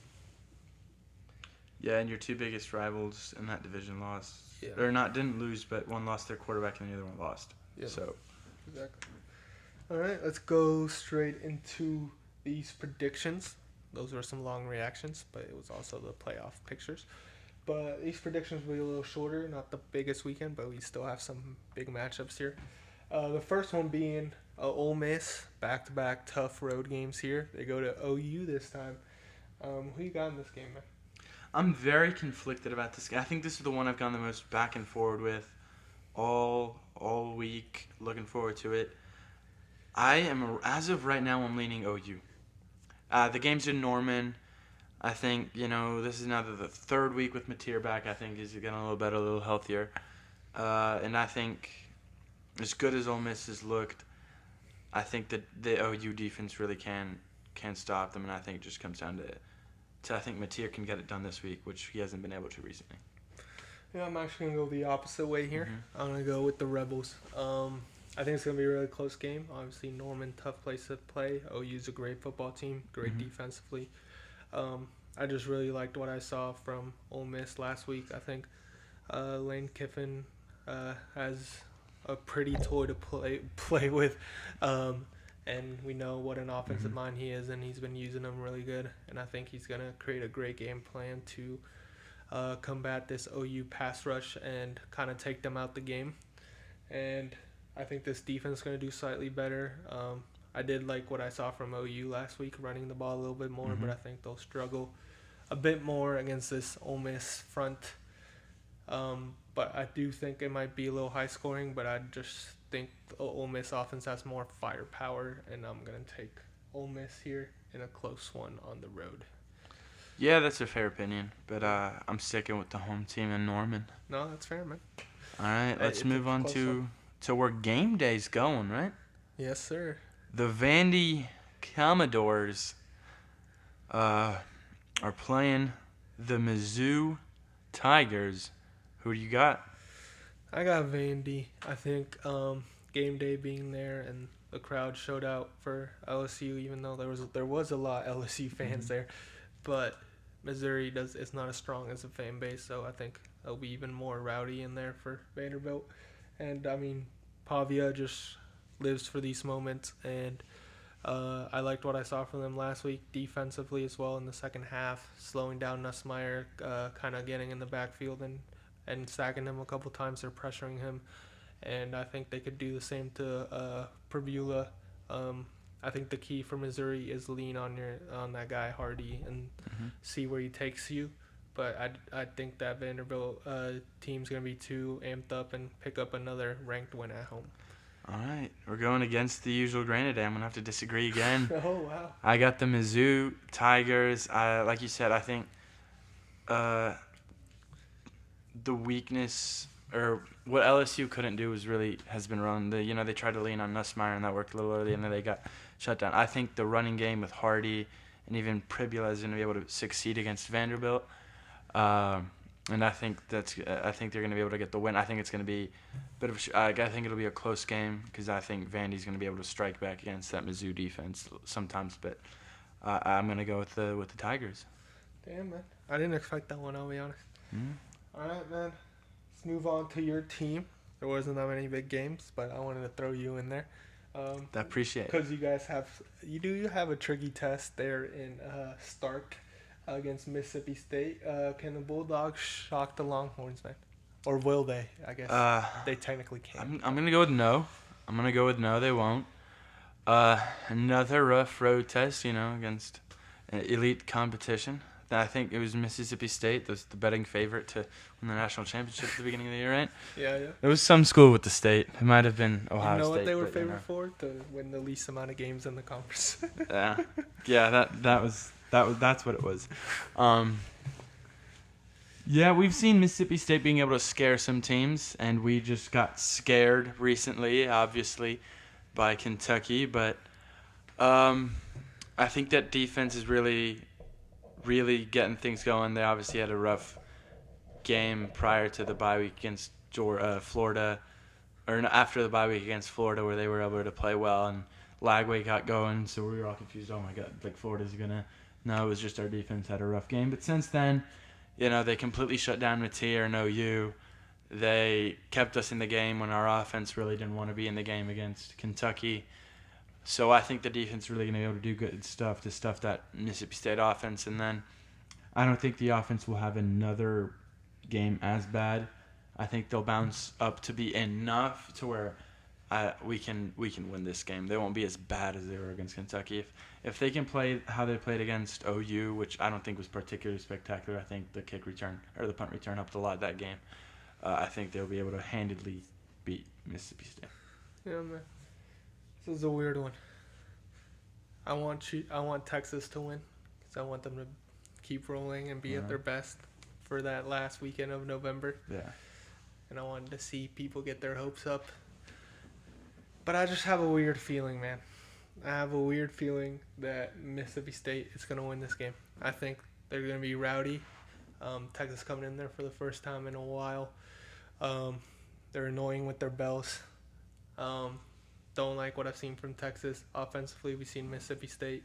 [SPEAKER 2] Yeah, and your 2 biggest rivals in that division lost. Yeah. Or didn't lose, but one lost their quarterback and the other one lost.
[SPEAKER 1] Yeah.
[SPEAKER 2] So.
[SPEAKER 1] Exactly. All right, let's go straight into these predictions. Those were some long reactions, but it was also the playoff pictures. But these predictions will be a little shorter, not the biggest weekend, but we still have some big matchups here. The first one being Ole Miss, back-to-back tough road games here. They go to OU this time. Who you got in this game, man?
[SPEAKER 2] I'm very conflicted about this game. I think this is the one I've gone the most back and forward with all week. Looking forward to it. As of right now, I'm leaning OU. The game's in Norman. I think, this is now the 3rd week with Mateer back. I think he's getting a little better, a little healthier. And I think as good as Ole Miss has looked, I think that the OU defense really can stop them, and I think it just comes down to I think Mateer can get it done this week, which he hasn't been able to recently.
[SPEAKER 1] Yeah, I'm actually going to go the opposite way here. I'm going to go with the Rebels. I think it's going to be a really close game. Obviously, Norman, tough place to play. OU's a great football team, great defensively. I just really liked what I saw from Ole Miss last week. I think Lane Kiffin has a pretty toy to play with. And we know what an offensive mind he is, and he's been using them really good. And I think he's going to create a great game plan to combat this OU pass rush and kind of take them out the game. And I think this defense is going to do slightly better. I did like what I saw from OU last week, running the ball a little bit more, but I think they'll struggle a bit more against this Ole Miss front. But I do think it might be a little high scoring, but I just think the Ole Miss offense has more firepower, and I'm going to take Ole Miss here in a close one on the road.
[SPEAKER 2] Yeah, that's a fair opinion, but I'm sticking with the home team in Norman.
[SPEAKER 1] No, that's fair, man.
[SPEAKER 2] All right, let's move on to where game day's going, right?
[SPEAKER 1] Yes, sir.
[SPEAKER 2] The Vandy Commodores are playing the LSU Tigers. Who do you got?
[SPEAKER 1] I got Vandy. I think game day being there and the crowd showed out for LSU, even though there was a lot of LSU fans there. But Missouri is not as strong as a fan base, so I think there'll be even more rowdy in there for Vanderbilt. And, I mean, Pavia just lives for these moments, and I liked what I saw from them last week defensively as well in the second half, slowing down Nussmeier, kind of getting in the backfield and sacking him a couple times. They're pressuring him, and I think they could do the same to Prabula. I think the key for Missouri is lean on that guy Hardy and see where he takes you. But I think that Vanderbilt team's going to be too amped up and pick up another ranked win at home.
[SPEAKER 2] All right, we're going against the usual grain today. I'm going to have to disagree again.
[SPEAKER 1] Oh, wow.
[SPEAKER 2] I got the LSU Tigers. Like you said, I think the weakness or what LSU couldn't do has been run. They tried to lean on Nussmeier, and that worked a little early, and then they got shut down. I think the running game with Hardy and even Pribula is going to be able to succeed against Vanderbilt. And I think they're going to be able to get the win. I think it's going to be a bit of I think it'll be a close game because I think Vandy's going to be able to strike back against that Mizzou defense sometimes. But I'm going to go with the Tigers.
[SPEAKER 1] Damn, man. I didn't expect that one, I'll be honest. All right, man. Let's move on to your team. There wasn't that many big games, but I wanted to throw you in there.
[SPEAKER 2] I appreciate it.
[SPEAKER 1] Because you guys have a tricky test there in Stark against Mississippi State. Can the Bulldogs shock the Longhorns, man? Or will they? I guess they technically can.
[SPEAKER 2] I'm going to go with no. They won't. Another rough road test, against an elite competition. I think it was Mississippi State. That was the betting favorite to win the national championship at the beginning of the year, right?
[SPEAKER 1] Yeah.
[SPEAKER 2] There was some school with the state. It might have been Ohio State.
[SPEAKER 1] You know what they were favored for? To win the least amount of games in the conference.
[SPEAKER 2] Yeah. That's what it was. Yeah, we've seen Mississippi State being able to scare some teams, and we just got scared recently, obviously, by Kentucky. But I think that defense is really getting things going. They obviously had a rough game prior to the bye week against Florida, or after the bye week against Florida, where they were able to play well, and Lagway got going, so we were all confused. Oh my God, Florida's gonna. No, it was just our defense had a rough game. But since then, they completely shut down Mateer and OU. They kept us in the game when our offense really didn't want to be in the game against Kentucky. So I think the defense is really going to be able to do good stuff to stuff that Mississippi State offense. And then I don't think the offense will have another game as bad. I think they'll bounce up to be enough to where we can win this game. They won't be as bad as they were against Kentucky. If they can play how they played against OU, which I don't think was particularly spectacular, I think the kick return or the punt return helped a lot that game. I think they'll be able to handedly beat Mississippi State.
[SPEAKER 1] Yeah, man. This is a weird one. I want Texas to win because I want them to keep rolling and be at their best for that last weekend of November.
[SPEAKER 2] Yeah.
[SPEAKER 1] And I wanted to see people get their hopes up. But I just have a weird feeling, man. I have a weird feeling that Mississippi State is going to win this game. I think they're going to be rowdy. Texas coming in there for the first time in a while. They're annoying with their bells. Don't like what I've seen from Texas. Offensively, we've seen Mississippi State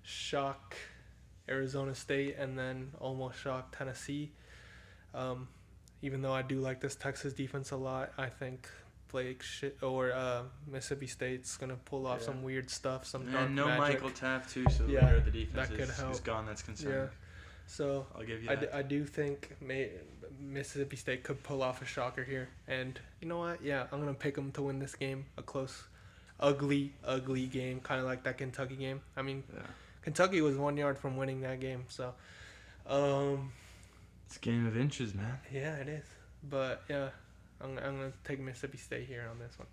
[SPEAKER 1] shock Arizona State and then almost shock Tennessee. Even though I do like this Texas defense a lot, I think Blake or Mississippi State's gonna pull off some weird stuff, some dark
[SPEAKER 2] and no
[SPEAKER 1] magic.
[SPEAKER 2] Michael Taft too, so
[SPEAKER 1] Yeah,
[SPEAKER 2] later the defense
[SPEAKER 1] that could
[SPEAKER 2] is
[SPEAKER 1] help.
[SPEAKER 2] gone. That's concerning.
[SPEAKER 1] Yeah. So
[SPEAKER 2] I'll give you that.
[SPEAKER 1] I do think Mississippi State could pull off a shocker here, and you know what? Yeah, I'm gonna pick them to win this game. A close, ugly game, kind of like that Kentucky game. I mean, Kentucky was 1 yard from winning that game, so.
[SPEAKER 2] It's a game of inches, man.
[SPEAKER 1] Yeah, it is. But yeah, I'm gonna take Mississippi State here on this one,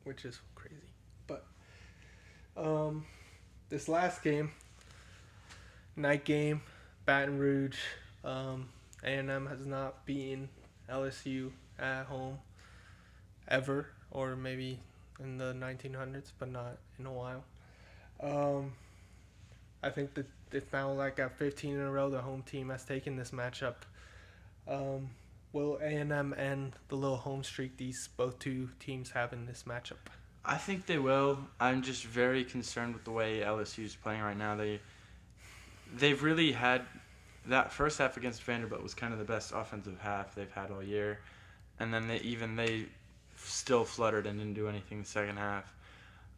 [SPEAKER 1] which is crazy. But this last game, night game, Baton Rouge, A&M has not beaten LSU at home ever, or maybe in the 1900s, but not in a while. I think that it's now like at 15 in a row the home team has taken this matchup. Will A&M end the little home streak both two teams have in this matchup?
[SPEAKER 2] I think they will. I'm just very concerned with the way LSU is playing right now. They've really had that first half against Vanderbilt was kind of the best offensive half they've had all year, and then they still fluttered and didn't do anything the second half.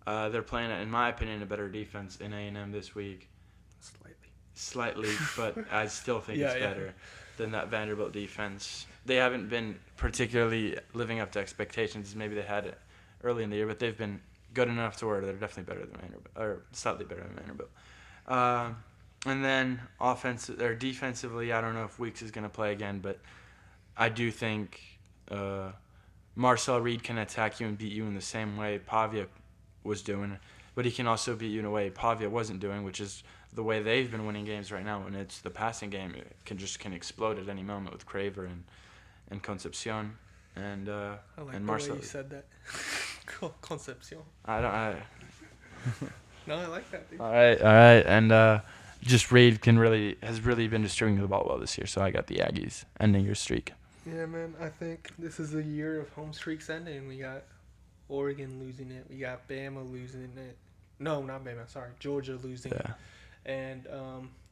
[SPEAKER 2] They're playing, in my opinion, a better defense in A&M this week. Slightly, but I still think it's better than that Vanderbilt defense. They haven't been particularly living up to expectations. Maybe they had it early in the year, but they've been good enough to where they're definitely better than Vanderbilt, or slightly better than Vanderbilt. And then defensively, I don't know if Weeks is going to play again, but I do think Marcel Reed can attack you and beat you in the same way Pavia was doing, but he can also beat you in a way Pavia wasn't doing, which is the way they've been winning games right now. When it's the passing game, it can explode at any moment with Craver and Concepcion and
[SPEAKER 1] I like
[SPEAKER 2] and
[SPEAKER 1] the
[SPEAKER 2] Marcel.
[SPEAKER 1] way you said that. Concepcion.
[SPEAKER 2] No, I
[SPEAKER 1] like that, dude.
[SPEAKER 2] All right, and just Reed has really been distributing the ball well this year. So I got the Aggies ending your streak.
[SPEAKER 1] Yeah, man. I think this is a year of home streaks ending. We got Oregon losing it. We got Bama losing it. No, not Bama. Sorry, Georgia losing it. And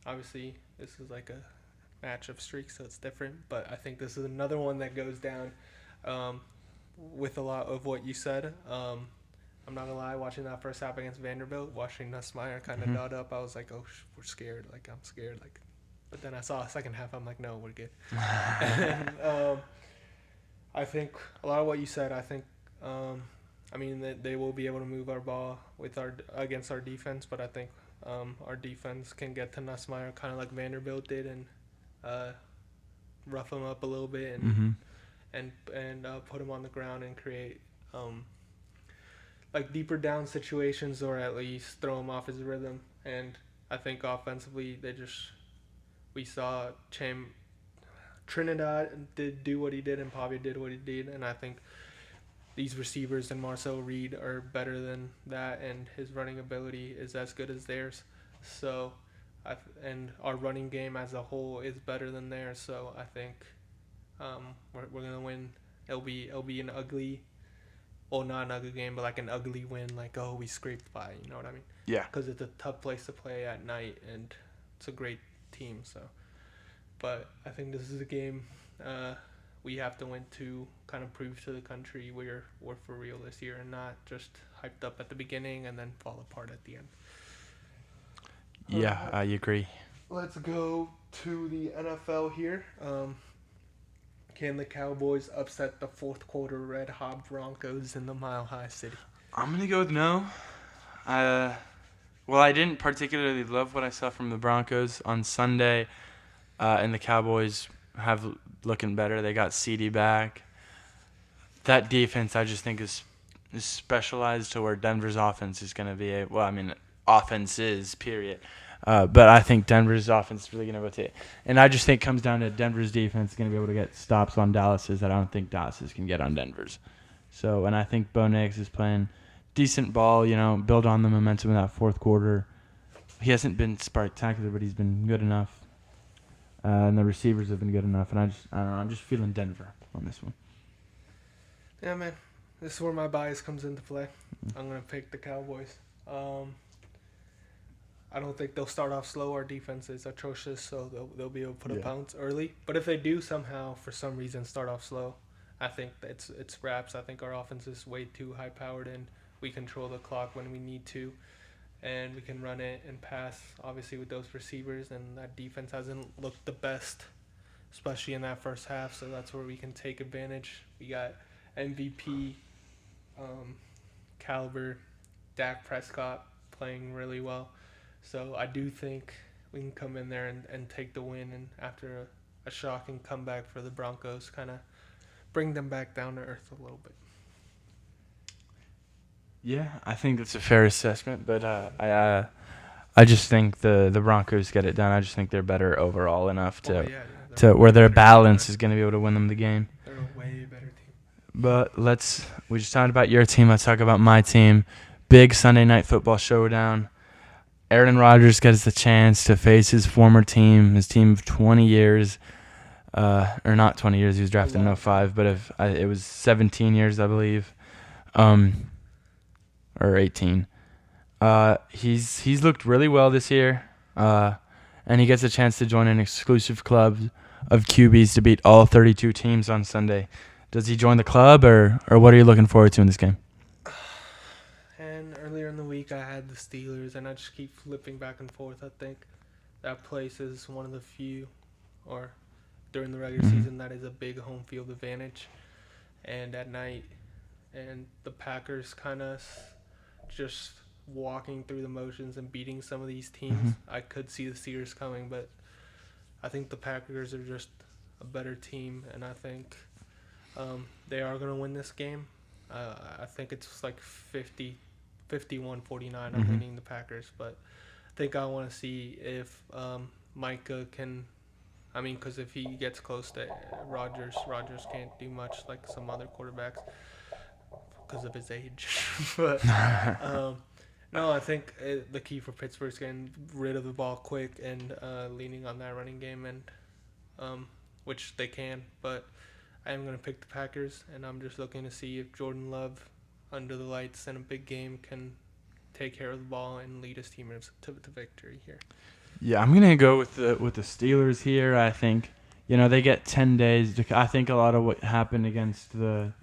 [SPEAKER 1] obviously, this is like a match of streaks, so it's different. But I think this is another one that goes down with a lot of what you said. I'm not going to lie, watching that first half against Vanderbilt, watching Nussmeier kind of nod up, I was like, oh, we're scared. Like, I'm scared. Like, but then I saw a second half, I'm like, no, we're good. And I think a lot of what you said, I think, that they will be able to move our ball against our defense, but I think our defense can get to Nussmeier kind of like Vanderbilt did and rough him up a little bit and put him on the ground and create like deeper down situations, or at least throw him off his rhythm. And I think offensively we saw Trinidad did do what he did and Pavia did what he did, and I think these receivers and Marcel Reed are better than that, and his running ability is as good as theirs. So, and our running game as a whole is better than theirs. So I think we're gonna win. It'll be an ugly, well, not an ugly game, but like an ugly win. Like, oh, we scraped by. You know what I mean?
[SPEAKER 2] Yeah.
[SPEAKER 1] Because it's a tough place to play at night, and it's a great team. So, but I think this is a game we have to win to kind of prove to the country we're for real this year and not just hyped up at the beginning and then fall apart at the end.
[SPEAKER 2] Yeah, I agree.
[SPEAKER 1] Let's go to the NFL here. Can the Cowboys upset the fourth quarter Red Hot Broncos in the Mile High City?
[SPEAKER 2] I'm going to go with no. I didn't particularly love what I saw from the Broncos on Sunday, and the Cowboys have looking better. They got CD back. That defense, I just think, is specialized to where Denver's offense is going to be. Offenses, period. But I think Denver's offense is really going to rotate. And I just think it comes down to Denver's defense is going to be able to get stops on Dallas's that I don't think Dallas's can get on Denver's. So, and I think Bo Nix is playing decent ball, build on the momentum in that fourth quarter. He hasn't been spectacular, but he's been good enough. And the receivers have been good enough. And I don't know, I'm just feeling Denver on this one.
[SPEAKER 1] Yeah, man. This is where my bias comes into play. I'm going to pick the Cowboys. I don't think they'll start off slow. Our defense is atrocious, so they'll be able to put a pounce early. But if they do somehow, for some reason, start off slow, I think it's wraps. I think our offense is way too high powered, and we control the clock when we need to, and we can run it and pass. Obviously, with those receivers, and that defense hasn't looked the best, especially in that first half. So that's where we can take advantage. We got MVP caliber Dak Prescott playing really well. So I do think we can come in there and take the win, and after a shocking comeback for the Broncos, kind of bring them back down to earth a little bit.
[SPEAKER 2] Yeah, I think that's a fair assessment, but I just think the Broncos get it done. I just think they're better overall enough to where their balance is going to be able to win them the game.
[SPEAKER 1] They're a way better team.
[SPEAKER 2] But we just talked about your team. Let's talk about my team. Big Sunday night football showdown. Aaron Rodgers gets the chance to face his former team, his team of 20 years. Or not 20 years, he was drafted in 05, but it was 17 years, I believe. Or 18. He's looked really well this year. And he gets a chance to join an exclusive club of QBs to beat all 32 teams on Sunday. Does he join the club, or what are you looking forward to in this game?
[SPEAKER 1] And earlier in the week, I had the Steelers, and I just keep flipping back and forth. I think that place is one of the few, or during the regular season, that is a big home field advantage. And at night, and the Packers kind of just walking through the motions and beating some of these teams. I could see the Steelers coming, but I think the Packers are just a better team, and I think they are going to win this game. I think it's like 51-49. I'm leaning the Packers, but I think I want to see if Micah can. I mean, because if he gets close to Rodgers can't do much like some other quarterbacks because of his age. But no, I think the key for Pittsburgh is getting rid of the ball quick and leaning on that running game, and which they can. But I am going to pick the Packers, and I'm just looking to see if Jordan Love, under the lights in a big game, can take care of the ball and lead his team to victory here.
[SPEAKER 2] Yeah, I'm gonna go with the Steelers here. I think they get 10 days. I think a lot of what happened against the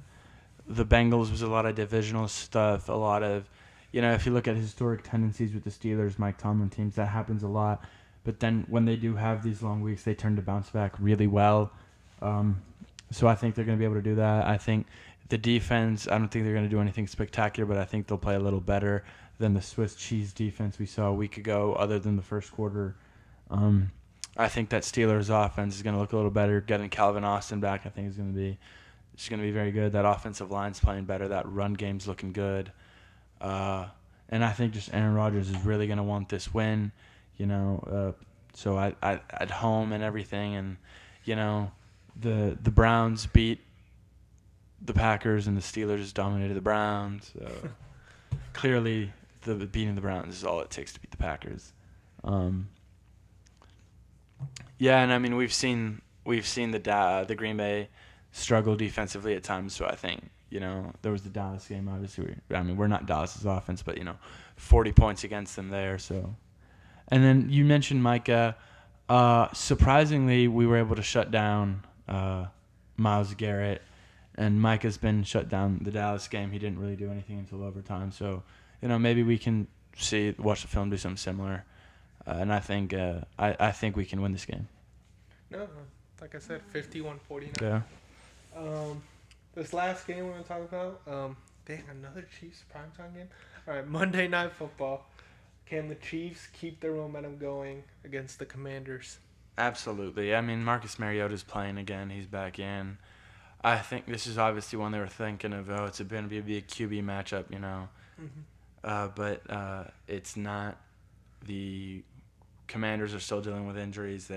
[SPEAKER 2] Bengals was a lot of divisional stuff. A lot of if you look at historic tendencies with the Steelers, Mike Tomlin teams, that happens a lot. But then when they do have these long weeks, they tend to bounce back really well. So I think they're going to be able to do that. I think the defense, I don't think they're going to do anything spectacular, but I think they'll play a little better than the Swiss cheese defense we saw a week ago, other than the first quarter. I think that Steelers offense is going to look a little better. Getting Calvin Austin back, I think, is going to be very good. That offensive line's playing better. That run game's looking good. And I think just Aaron Rodgers is really going to want this win, so I at home and everything. And, the Browns beat the Packers and the Steelers dominated the Browns. So clearly beating the Browns is all it takes to beat the Packers. Yeah, and I mean we've seen the Green Bay struggle defensively at times. So I think there was the Dallas game. Obviously, we're not Dallas's offense, but 40 points against them there. So, and then you mentioned Micah. Surprisingly, we were able to shut down Myles Garrett, and Micah's been shut down the Dallas game. He didn't really do anything until overtime. So, maybe we can watch the film, do something similar, and I think we can win this game.
[SPEAKER 1] No, like I said, 51-49.
[SPEAKER 2] Yeah.
[SPEAKER 1] This last game we're going to talk about, another Chiefs primetime game. All right, Monday Night Football. Can the Chiefs keep their momentum going against the Commanders?
[SPEAKER 2] Absolutely. I mean, Marcus Mariota's playing again. He's back in. I think this is obviously one they were thinking of. Oh, it's going to be a big QB matchup, but it's not. The Commanders are still dealing with injuries.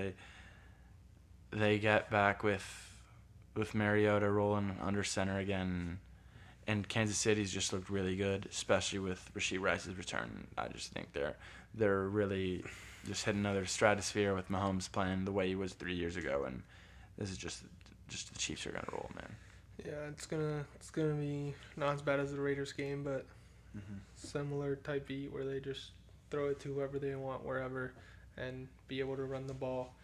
[SPEAKER 2] They get back with Mariota rolling under center again, and Kansas City's just looked really good, especially with Rashee Rice's return. I just think they're really just hitting another stratosphere with Mahomes playing the way he was 3 years ago, and this is just the Chiefs are gonna roll, man.
[SPEAKER 1] Yeah, it's gonna be not as bad as the Raiders game, but similar type beat where they just throw it to whoever they want, wherever, and be able to run the ball.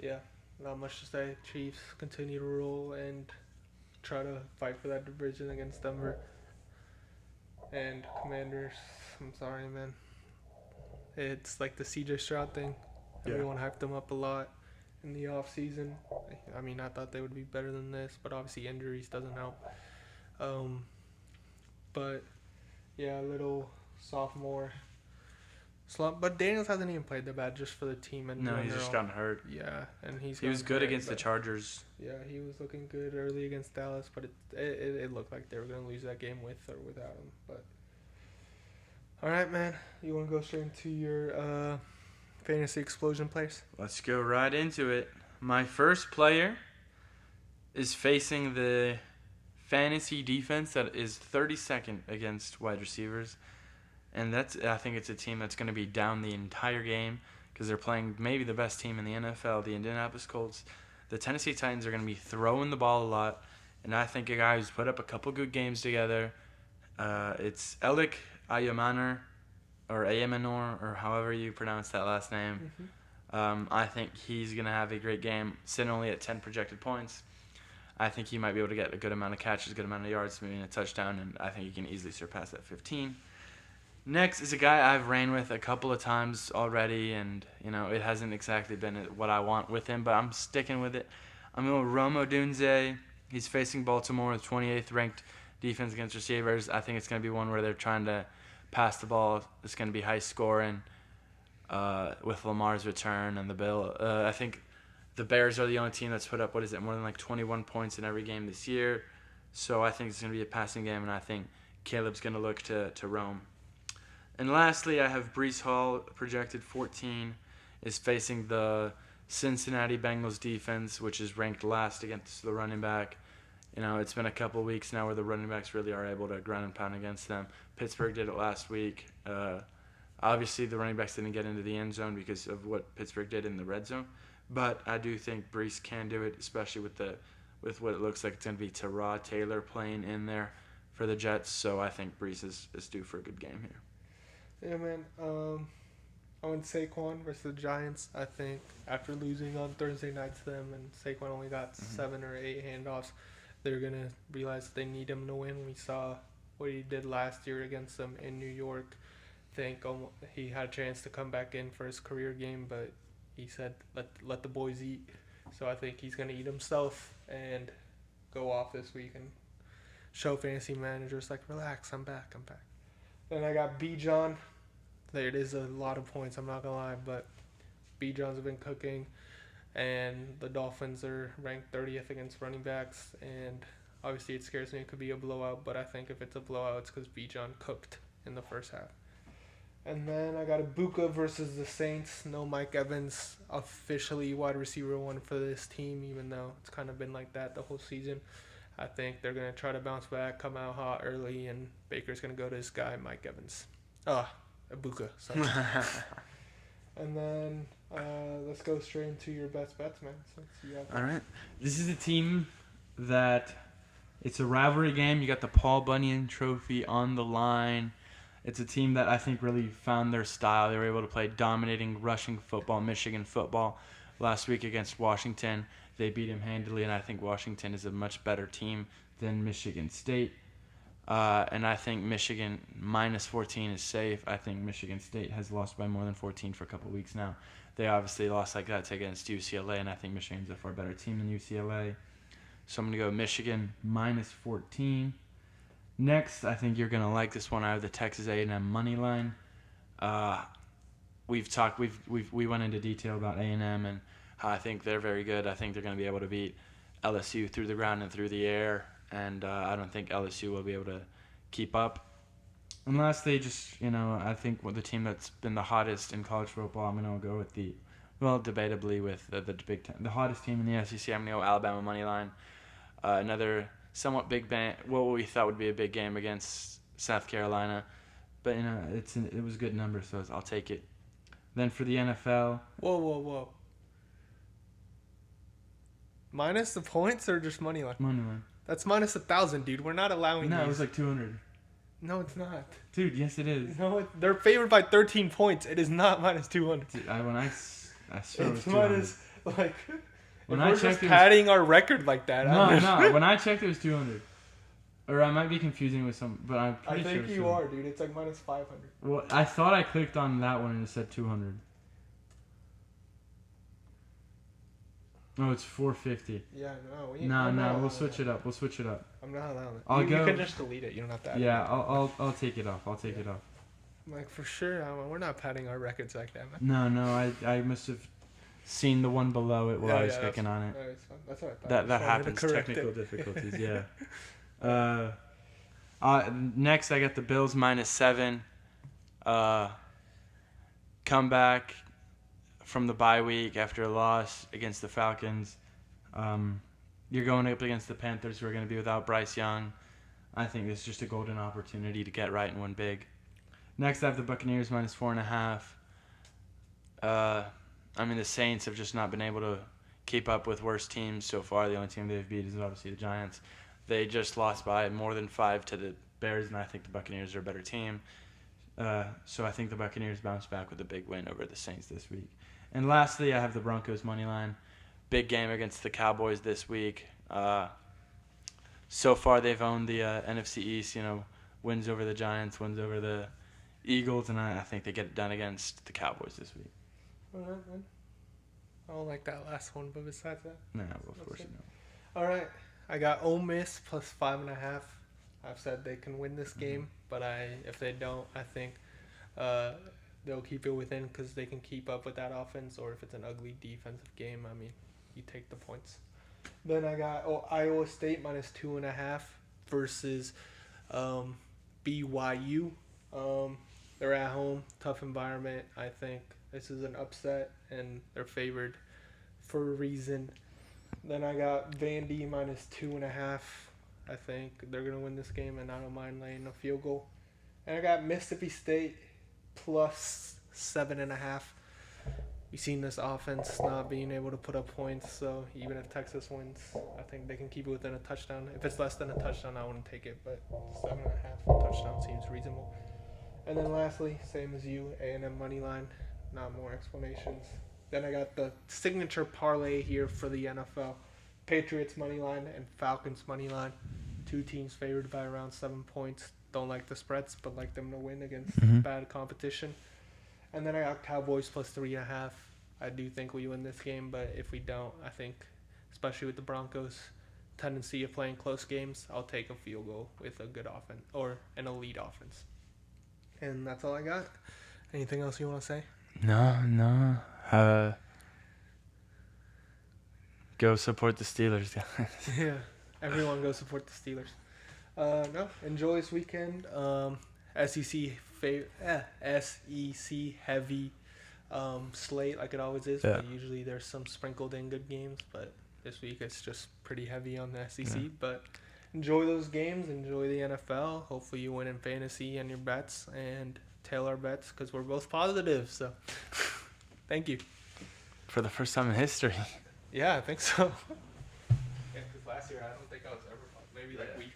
[SPEAKER 1] Yeah, Not much to say. Chiefs continue to roll and try to fight for that division against Denver. And Commanders, I'm sorry, man. It's like the CJ Stroud thing.
[SPEAKER 2] Yeah.
[SPEAKER 1] Everyone hyped them up a lot in the offseason. I mean, I thought they would be better than this, but obviously injuries doesn't help. But, yeah, a little sophomore slump. But Daniels hasn't even played that bad just for the team. And
[SPEAKER 2] No, he's just gotten hurt.
[SPEAKER 1] Yeah, and
[SPEAKER 2] He was good against the Chargers.
[SPEAKER 1] Yeah, he was looking good early against Dallas, but it looked like they were going to lose that game with or without him. But all right, man. You want to go straight into your fantasy explosion place?
[SPEAKER 2] Let's go right into it. My first player is facing the fantasy defense that is 32nd against wide receivers. And I think it's a team that's going to be down the entire game because they're playing maybe the best team in the NFL, the Indianapolis Colts. The Tennessee Titans are going to be throwing the ball a lot. And I think a guy who's put up a couple good games together, it's Elik Ayamanor, or however you pronounce that last name.
[SPEAKER 1] Mm-hmm.
[SPEAKER 2] I think he's going to have a great game, sitting only at 10 projected points. I think he might be able to get a good amount of catches, a good amount of yards, maybe a touchdown, and I think he can easily surpass that 15. Next is a guy I've ran with a couple of times already, and it hasn't exactly been what I want with him, but I'm sticking with it. I'm going with Rome Odunze. He's facing Baltimore with 28th ranked defense against receivers. I think it's going to be one where they're trying to pass the ball. It's going to be high scoring with Lamar's return and the Bill. I think the Bears are the only team that's put up, more than like 21 points in every game this year. So I think it's going to be a passing game, and I think Caleb's going to look to roam. And lastly, I have Breece Hall, projected 14, is facing the Cincinnati Bengals defense, which is ranked last against the running back. It's been a couple weeks now where the running backs really are able to ground and pound against them. Pittsburgh did it last week. Obviously, the running backs didn't get into the end zone because of what Pittsburgh did in the red zone. But I do think Breece can do it, especially with what it looks like it's going to be Tyrod Taylor playing in there for the Jets. So I think Breece is due for a good game here.
[SPEAKER 1] Yeah, man. I went Saquon versus the Giants. I think after losing on Thursday night to them, and Saquon only got 7 or 8 handoffs, they're going to realize they need him to win. We saw what he did last year against them in New York. I think he had a chance to come back in for his career game, but he said, let the boys eat. So I think he's going to eat himself and go off this week and show fantasy managers, like, relax, I'm back. Then I got Bijan. There it is, a lot of points, I'm not going to lie, but Bijan's been cooking, and the Dolphins are ranked 30th against running backs, and obviously it scares me it could be a blowout, but I think if it's a blowout, it's because Bijan cooked in the first half. And then I got Ibuka versus the Saints. No Mike Evans, officially wide receiver 1 for this team, even though it's kind of been like that the whole season. I think they're going to try to bounce back, come out hot early, and Baker's going to go to this guy, Mike Evans. Ibuka. Sorry. And then let's go straight into your best bets, man.
[SPEAKER 2] All right. This is a team that it's a rivalry game. You got the Paul Bunyan Trophy on the line. It's a team that I think really found their style. They were able to play dominating rushing football, Michigan football, last week against Washington. They beat him handily, and I think Washington is a much better team than Michigan State. And I think Michigan minus 14 is safe. I think Michigan State has lost by more than 14 for a couple weeks now. They obviously lost like that against UCLA, and I think Michigan's a far better team than UCLA. So I'm going to go Michigan minus 14. Next, I think you're going to like this one. I have the Texas A&M money line. We went into detail about A&M and how I think they're very good. I think they're going to be able to beat LSU through the ground and through the air, and I don't think LSU will be able to keep up. And lastly, I think the team that's been the hottest in college football, I'm going to go with debatably with the hottest team in the SEC. I'm going to go Alabama money line. Another somewhat big what we thought would be a big game against South Carolina, but it was a good number, so I'll take it. Then for the NFL,
[SPEAKER 1] whoa, minus the points or just money line?
[SPEAKER 2] Money line.
[SPEAKER 1] That's minus 1,000, dude. We're not allowing.
[SPEAKER 2] No,
[SPEAKER 1] these.
[SPEAKER 2] It was like 200.
[SPEAKER 1] No, it's not.
[SPEAKER 2] Dude, yes, it is.
[SPEAKER 1] No, they're favored by 13 points. It is not minus 200.
[SPEAKER 2] Dude, I swear
[SPEAKER 1] it's
[SPEAKER 2] it was 200.
[SPEAKER 1] minus
[SPEAKER 2] When
[SPEAKER 1] we're just padding our record like that.
[SPEAKER 2] No. When I checked, it was 200. Or I might be confusing with some, but I'm pretty sure.
[SPEAKER 1] I think you are, dude. It's like minus 500.
[SPEAKER 2] Well, I thought I clicked on that one and it said 200. Oh, it's 450.
[SPEAKER 1] Yeah, no.
[SPEAKER 2] No, we'll switch it up.
[SPEAKER 1] I'm not allowing it.
[SPEAKER 2] I'll
[SPEAKER 1] You can just delete it. You don't have to add
[SPEAKER 2] Yeah,
[SPEAKER 1] it.
[SPEAKER 2] I'll take it off.
[SPEAKER 1] I'm like, for sure, we're not padding our records like that, man.
[SPEAKER 2] No, I must have seen the one below it while I was clicking on it.
[SPEAKER 1] That's what I thought.
[SPEAKER 2] That happens. Technical difficulties, yeah. Next, I got the Bills -7. Comeback from the bye week after a loss against the Falcons. You're going up against the Panthers, who are going to be without Bryce Young. I think this is just a golden opportunity to get right and win big. Next, I have the Buccaneers -4.5. The Saints have just not been able to keep up with worse teams so far. The only team they've beat is obviously the Giants. They just lost by more than 5 to the Bears, and I think the Buccaneers are a better team. So I think the Buccaneers bounce back with a big win over the Saints this week. And lastly, I have the Broncos money line. Big game against the Cowboys this week. So far, they've owned the NFC East. Wins over the Giants, wins over the Eagles, and I think they get it done against the Cowboys this week.
[SPEAKER 1] All right, man. I don't like that last one, but besides that,
[SPEAKER 2] Of course you know.
[SPEAKER 1] All right, I got Ole Miss +5.5. I've said they can win this game, but if they don't, I think they'll keep it within because they can keep up with that offense. Or if it's an ugly defensive game, you take the points. Then I got Iowa State -2.5 versus BYU. They're at home, tough environment. I think this is an upset, and they're favored for a reason. Then I got Vandy -2.5. I think they're going to win this game, and I don't mind laying a field goal. And I got Mississippi State +7.5. We've seen this offense not being able to put up points, so even if Texas wins, I think they can keep it within a touchdown. If it's less than a touchdown, I wouldn't take it, but 7.5 touchdown seems reasonable. And then lastly, same as you, A&M money line. Not more explanations. Then I got the signature parlay here for the NFL. Patriots money line and Falcons money line. 2 teams favored by around 7 points. Don't like the spreads, but like them to win against bad competition. And then I got Cowboys +3.5. I do think we win this game, but if we don't, I think, especially with the Broncos' tendency of playing close games, I'll take a field goal with a good offense or an elite offense. And that's all I got. Anything else you want to say?
[SPEAKER 2] No. Go support the Steelers, guys.
[SPEAKER 1] Yeah, everyone go support the Steelers. No, enjoy this weekend. SEC heavy slate like it always is.
[SPEAKER 2] Yeah.
[SPEAKER 1] But usually there's some sprinkled in good games. But this week it's just pretty heavy on the SEC.
[SPEAKER 2] Yeah.
[SPEAKER 1] But enjoy those games. Enjoy the NFL. Hopefully you win in fantasy and your bets and tail our bets because we're both positive. So thank you.
[SPEAKER 2] For the first time in history.
[SPEAKER 1] Yeah, I think so. Yeah, because last year I don't think I was ever maybe like week